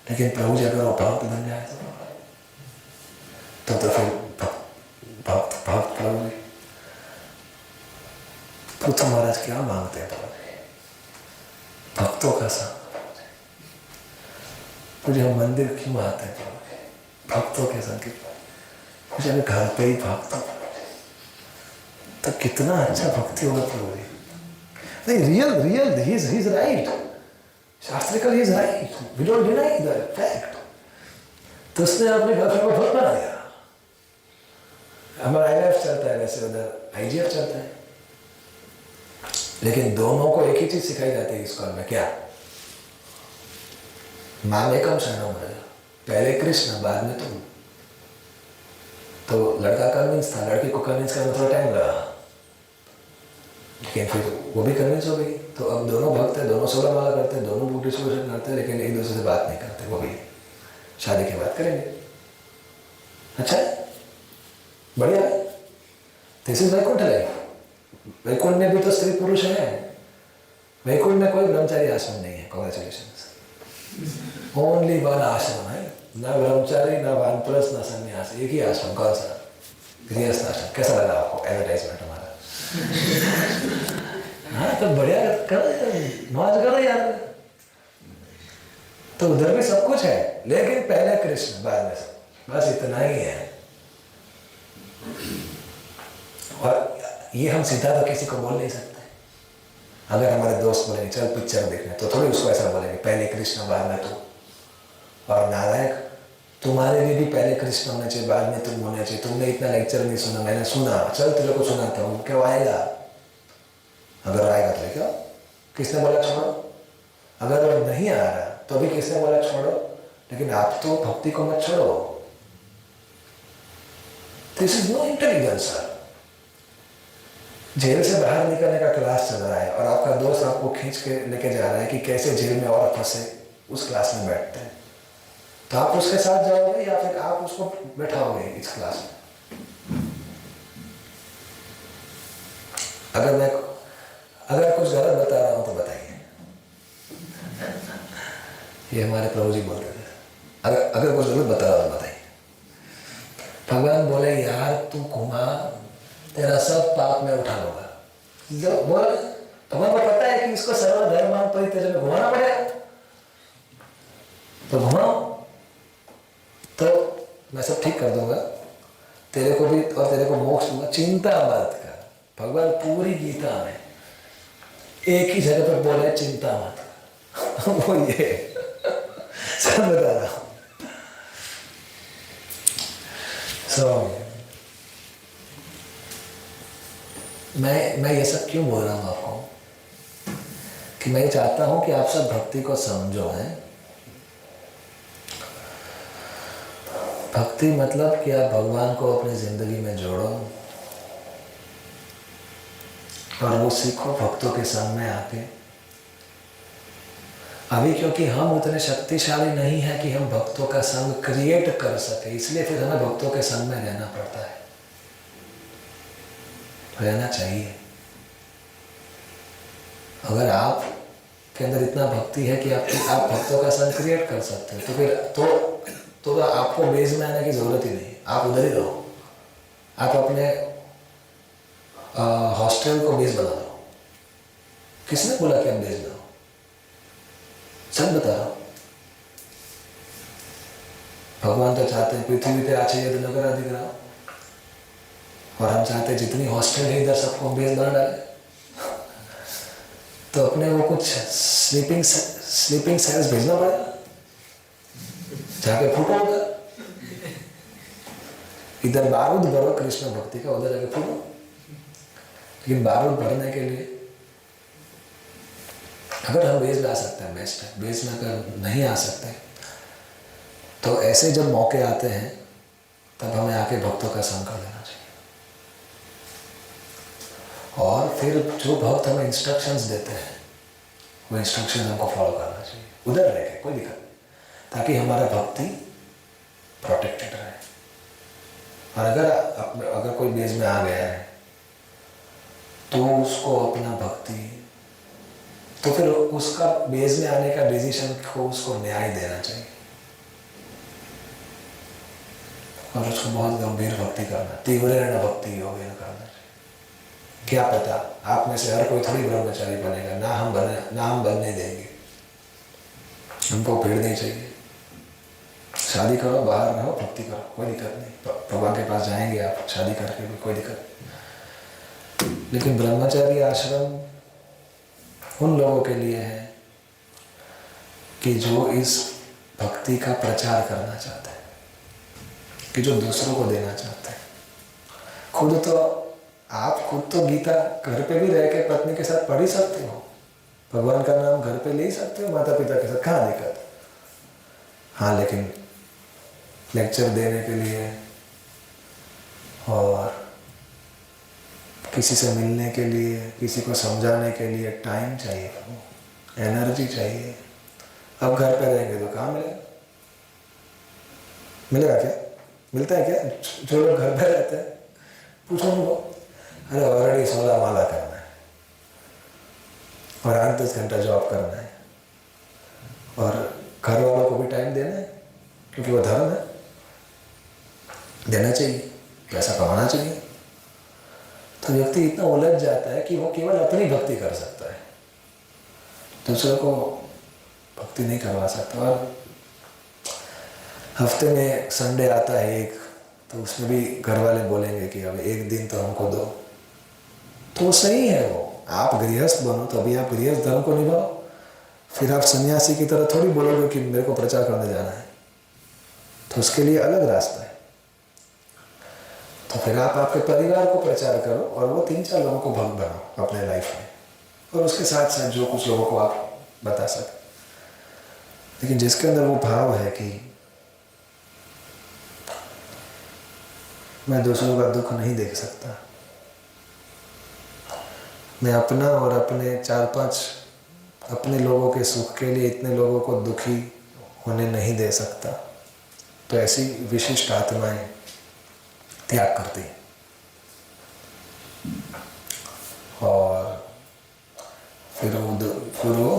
लेकिन प्रभु जी अगर वो भक्त बन जाए तो फिर भक्त प्रभु जी। पृथु महाराज क्या मांगते हैं प्रभु जी? भक्तों का संग। मुझे हम मंदिर क्यों आते हैं प्रभु जी? भक्तों के संग। मुझे अगर घर पे ही भक्त हो तो कितना अच्छा भक्ति होगा प्रभु जी। नहीं, real he is right, शास्त्रिकल he is right, we don't deny the fact। तो उसने अपने गर्लफ्रेंड को भक्त बना दिया। हमारा IVF चलता है, वैसे उधर IGF चलता है, लेकिन दोनों को एक ही चीज सिखाई जाती है स्कूल में, क्या? माम एकम शरणम व्रज, पहले कृष्ण बाद में तुम। तो लड़का कन्विंस था, लड़की को कन्विंस करने में थोड़ा टाइम लगा, लेकिन फिर वो भी कन्विंस हो गई। तो अब दोनों भक्त हैं, दोनों 16 माला करते हैं, दोनों बुक डिस्ट्रीब्यूशन करते हैं, लेकिन एक दूसरे से बात नहीं करते। वो भी शादी के बाद करेंगे। अच्छा है, बढ़िया है। This is Vaikuntha life. Vaikuntha में भी तो स्त्री पुरुष है, वैकुंठ में कोई ब्रह्मचारी आश्रम नहीं है, कॉन्ग्रेचुलेशन। ओनली वन आश्रम है, ना ब्रह्मचारी ना वानप्रस्थ ना संन्यास, एक ही आश्रम। कौन सा? गृहस्थ आश्रम। कैसा लगा आपको एडवर्टाइजमेंट हमारा? हाँ तो बढ़िया करो, मौज करो यार। तो उधर भी सब कुछ है, लेकिन पहले कृष्ण बाद में सब, बस इतना ही है। और ये हम सीधा तो किसी को बोल नहीं सकते। अगर हमारे दोस्त बोलेंगे चल पिक्चर देखने, तो थोड़ी उसको ऐसा बोलेंगे पहले कृष्ण बाद में तू। और नालायक, तुम्हारे लिए भी पहले कृष्ण होने चाहिए बाद में तुम होने चाहिए। तुमने इतना लेक्चर नहीं सुना, मैंने सुना, चल तेरे को सुनाता हूँ, क्यों आएगा? अगर आएगा तो क्या? किसने बोला छोड़ो? अगर वो नहीं आ रहा तो भी किसने बोला छोड़ो? लेकिन आप तो भक्ति को मत छोड़ो। This is no intelligence sir. जेल से बाहर निकलने का क्लास चल रहा है और आपका दोस्त आपको खींच के लेके जा रहा है कि कैसे जेल में और फंसे, उस क्लास में बैठते हैं। तो आप उसके साथ जाओगे या फिर आप उसको बैठाओगे इस क्लास में? अगर कुछ गलत बता रहा हूं तो बताइए। ये हमारे प्रभु जी बोलते थे, अगर कुछ गलत बता रहा हो तो बताइए। भगवान बोले यार तू घुमा, तेरा सब पाप में उठा लूंगा। जब बोल, भगवान को पता है कि इसको सर्वधर्म तो ही तेरे में घुमाना पड़ेगा, तो घुमाओ, तो मैं सब ठीक कर दूंगा, तेरे को भी और तेरे को मोक्ष दूंगा, चिंता मत कर। भगवान पूरी गीता में एक ही जगह पर बोला है चिंता मत कर। वो ये सब बता रहा हूं। मैं ये सब क्यों बोल रहा हूँ आपको? कि मैं चाहता हूं कि आप सब भक्ति को समझो है। भक्ति मतलब कि आप भगवान को अपनी जिंदगी में जोड़ो और वो सीखो भक्तों के संग में आके। अभी क्योंकि हम उतने शक्तिशाली नहीं है कि हम भक्तों का संग क्रिएट कर सके, इसलिए फिर हमें भक्तों के संग में रहना पड़ता है, रहना चाहिए। अगर आप के अंदर इतना भक्ति है कि आप भक्तों का संग क्रिएट कर सकते हैं, तो फिर तो आपको बेस में आने की जरूरत ही नहीं, आप उधर ही रहो। आप अपने हॉस्टल को बेस बना लो। किसने बोला कि हम बेस बनाओ? सब बता रहा हूं। भगवान तो चाहते हैं पृथ्वी पे आचार्य नगर अधिग्रह, और हम चाहते हैं जितनी हॉस्टल है इधर सबको बेस बना डाले। तो अपने वो कुछ स्लीपिंग सेल्स भेजना पड़ेगा, जाके फूटो उधर। इधर बारूद भरो कृष्ण भक्ति का, उधर जाके फूटो। लेकिन बारूद भरने के लिए अगर हम बेस ला सकते हैं बेस्ट है, बेस में अगर नहीं आ सकते तो ऐसे जब मौके आते हैं तब हमें आके भक्तों का संग कर लेना चाहिए। और फिर जो भक्त हमें इंस्ट्रक्शंस देते हैं वो इंस्ट्रक्शन हमको फॉलो करना चाहिए, उधर रह के, कोई दिक्कत नहीं, ताकि हमारा भक्ति प्रोटेक्टेड रहे। और अगर कोई बेस में आ गया है तो उसको अपना भक्ति, तो फिर उसका बेस में आने का डिसीजन को उसको न्याय देना चाहिए और उसको बहुत गंभीर भक्ति करना, तीव्र भक्ति योग करना चाहिए। क्या पता आप में से हर कोई थोड़ी ब्रह्मचारी बनेगा, ना हम बनने देंगे। हमको भीड़ नहीं चाहिए। शादी करो, बाहर रहो, भक्ति करो, कोई दिक्कत नहीं। भगवान के पास जाएंगे आप शादी करके भी, कोई दिक्कत नहीं। लेकिन ब्रह्मचारी आश्रम उन लोगों के लिए है कि जो इस भक्ति का प्रचार करना चाहते हैं, कि जो दूसरों को देना चाहते हैं। आप खुद तो गीता घर पे भी रह के पत्नी के साथ पढ़ ही सकते हो, भगवान का नाम घर पे ले ही सकते हो माता पिता के साथ, कहाँ दिक्कत? हाँ, लेकिन लेक्चर देने के लिए और किसी से मिलने के लिए, किसी को समझाने के लिए टाइम चाहिए, एनर्जी चाहिए। अब घर पे रहेंगे तो कहाँ मिलेगा? मिलेगा क्या? मिलता है क्या? जो लोग घर पे रहते हैं पूछो उनको, अरे ऑलरेडी 16 माला करना है, और 8-10 घंटा जॉब करना है और घर वालों को भी टाइम देना है, क्योंकि वो धर्म है, देना चाहिए, पैसा कमाना चाहिए। तो व्यक्ति इतना उलझ जाता है कि वो केवल अपनी भक्ति कर सकता है, दूसरों को भक्ति नहीं करवा सकता। और हफ्ते में संडे आता है एक, तो उसमें भी घर वाले बोलेंगे कि अब एक दिन तो हमको दो, तो वो सही है। वो आप गृहस्थ बनो तो अभी आप गृहस्थ धर्म को निभाओ, फिर आप सन्यासी की तरह थोड़ी बोलोगे कि मेरे को प्रचार करने जाना है, तो उसके लिए अलग रास्ता है। तो फिर आप आपके परिवार को प्रचार करो और वो 3-4 लोगों को भक्त बनाओ अपने लाइफ में, और उसके साथ साथ जो कुछ लोगों को आप बता सकें, लेकिन जिसके अंदर वो भाव है कि मैं दूसरों का दुख नहीं देख सकता, मैं अपना और अपने 4-5 अपने लोगों के सुख के लिए इतने लोगों को दुखी होने नहीं दे सकता, तो ऐसी विशिष्ट आत्माएं त्याग करती हैं। और फिर वो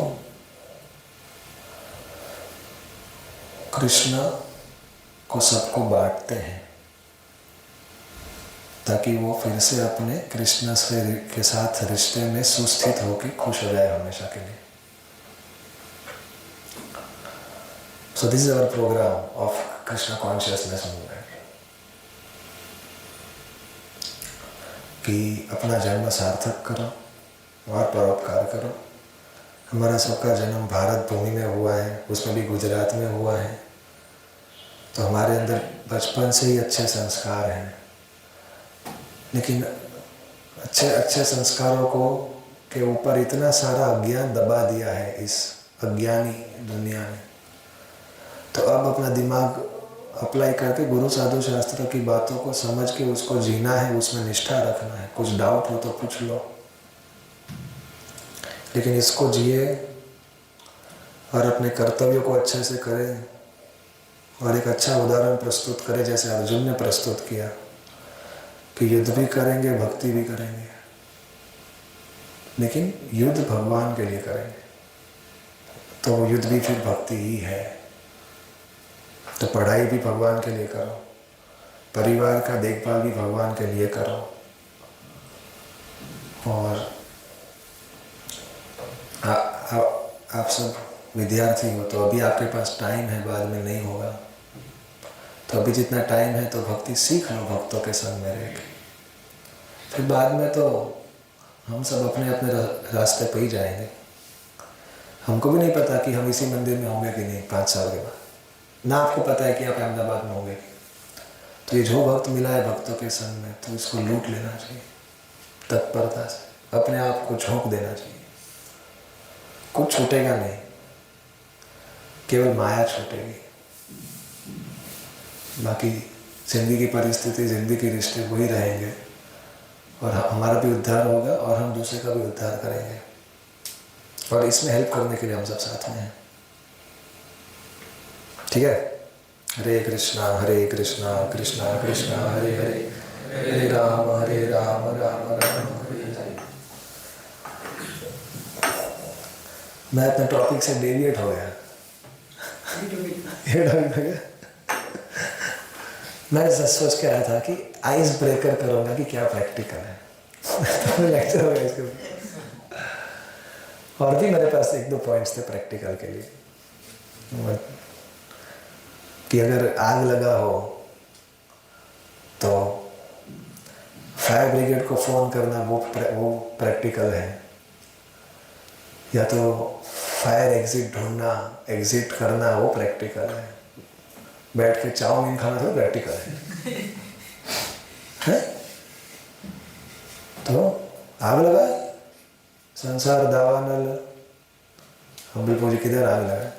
कृष्ण को सबको बांटते हैं, ताकि वो फिर से अपने कृष्ण से के साथ रिश्ते में सुस्थित होकर खुश हो जाए हमेशा के लिए। So this is our program of Krishna Consciousness Movement, कि अपना जन्म सार्थक करो और परोपकार करो। हमारा सबका जन्म भारत भूमि में हुआ है, उसमें भी गुजरात में हुआ है, तो हमारे अंदर बचपन से ही अच्छे संस्कार हैं, लेकिन अच्छे संस्कारों को के ऊपर इतना सारा अज्ञान दबा दिया है इस अज्ञानी दुनिया ने। तो अब अपना दिमाग अप्लाई करके गुरु साधु शास्त्र की बातों को समझ के उसको जीना है, उसमें निष्ठा रखना है। कुछ डाउट हो तो पूछ लो, लेकिन इसको जिए और अपने कर्तव्यों को अच्छे से करें और एक अच्छा उदाहरण प्रस्तुत करें, जैसे अर्जुन ने प्रस्तुत किया कि युद्ध भी करेंगे, भक्ति भी करेंगे, लेकिन युद्ध भगवान के लिए करेंगे, तो वो युद्ध भी फिर भक्ति ही है। तो पढ़ाई भी भगवान के लिए करो, परिवार का देखभाल भी भगवान के लिए करो, और आप सब विद्यार्थी हो तो अभी आपके पास टाइम है, बाद में नहीं होगा, तो अभी जितना टाइम है तो भक्ति सीख लो भक्तों के संग में रह के। फिर बाद में तो हम सब अपने अपने रास्ते पे ही जाएंगे। हमको भी नहीं पता कि हम इसी मंदिर में होंगे कि नहीं 5 साल के बाद, ना आपको पता है कि आप अहमदाबाद में होंगे। तो ये जो वक्त मिला है भक्तों के संग में, तो इसको लूट लेना चाहिए तत्परता से, अपने आप को झोंक देना चाहिए। कुछ छूटेगा नहीं, केवल माया छूटेगी, बाकी जिंदगी की परिस्थिति, जिंदगी के रिश्ते वही रहेंगे, और हमारा भी उद्धार होगा और हम दूसरे का भी उद्धार करेंगे। और इसमें हेल्प करने के लिए हम सब साथ में हैं, ठीक है। हरे कृष्णा कृष्णा कृष्णा हरे हरे, हरे राम राम राम हरे हरे। मैं अपने टॉपिक से डेविएट हो गया। मैं सोच के आया था कि आइस ब्रेकर करूँगा कि क्या प्रैक्टिकल है तो लेक्चर हो गया इसके ऊपर। और भी मेरे पास 1-2 पॉइंट्स थे प्रैक्टिकल के लिए, कि अगर आग लगा हो तो फायर ब्रिगेड को फ़ोन करना वो प्रैक्टिकल है, या तो फायर एग्जिट ढूंढना, एग्जिट करना वो प्रैक्टिकल है, बैठ के चाउमीन खाना तो प्रैक्टिकल है? तो आग लगा, संसार दावानल, हम्बलपुर जी किधर आग लगा?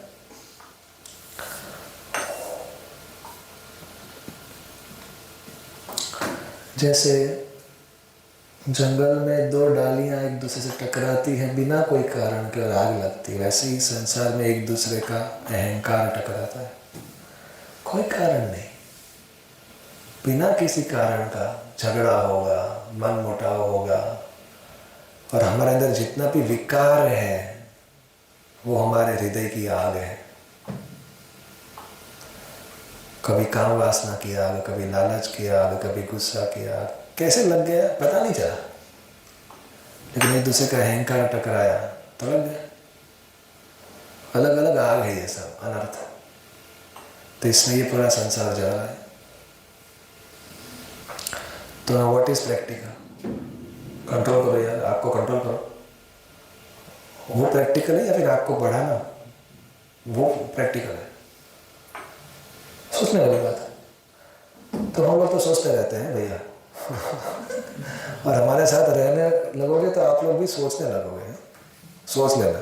जैसे जंगल में 2 डालियां एक दूसरे से टकराती हैं बिना कोई कारण के और आग लगती है, वैसे ही संसार में एक दूसरे का अहंकार टकराता है, कोई कारण नहीं, बिना किसी कारण का झगड़ा होगा, मन मुटाव होगा, और हमारे अंदर जितना भी विकार है वो हमारे हृदय की आग है। कभी काम वासना की आग, कभी लालच की आग, कभी गुस्सा की आग। कैसे लग गया पता नहीं चला, लेकिन एक दूसरे का अहंकार टकराया तो लग गया। अलग अलग आग है ये सब अनर्थ। तो इसमें ये पूरा संसार जा रहा है। तो व्हाट इज प्रैक्टिकल? कंट्रोल करो यार, आपको कंट्रोल करो। वो प्रैक्टिकल है या फिर आपको बढ़ाना, वो प्रैक्टिकल है। सोचने वाली बात है। तो हम लोग तो सोचते रहते हैं भैया और हमारे साथ रहने लगोगे तो आप लोग भी सोचने लगोगे। सोच लेना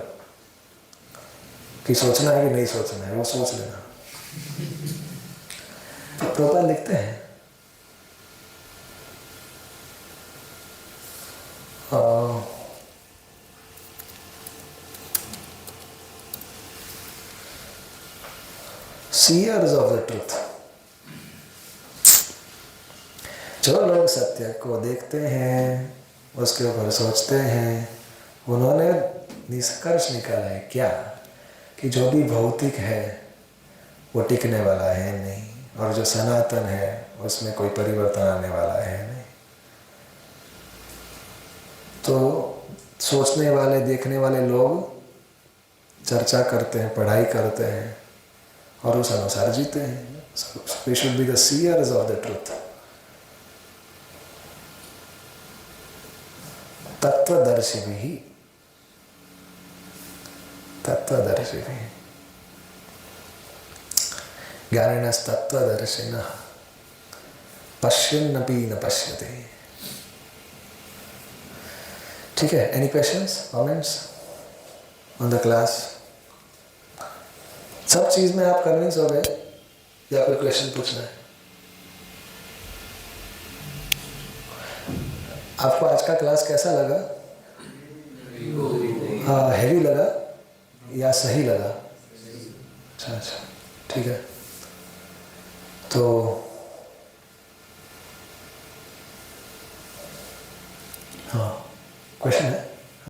कि सोचना है कि नहीं सोचना है, वो सोच लेना। तो प्रभुपाद लिखते हैं सीयर्स ऑफ द ट्रूथ, जो लोग सत्य को देखते हैं, उसके ऊपर सोचते हैं, उन्होंने निष्कर्ष निकाला है क्या कि जो भी भौतिक है वो टिकने वाला है नहीं, और जो सनातन है उसमें कोई परिवर्तन आने वाला है नहीं। तो सोचने वाले, देखने वाले लोग चर्चा करते हैं, पढ़ाई करते हैं और उस अनुसार जीते हैं। We should be the seers of the truth. तत्वदर्शी भी, तत्वदर्शी भी, ज्ञानिनस्तत्वदर्शिनः पश्यन्नपि न पश्यते। ठीक है, any questions, comments on the class? सब चीज में आप कन्विंस हो गए या कोई क्वेश्चन पूछना है? आपको आज का क्लास कैसा लगा? हाँ, हैवी लगा या सही लगा? अच्छा अच्छा, ठीक है। तो हाँ, क्वेश्चन है?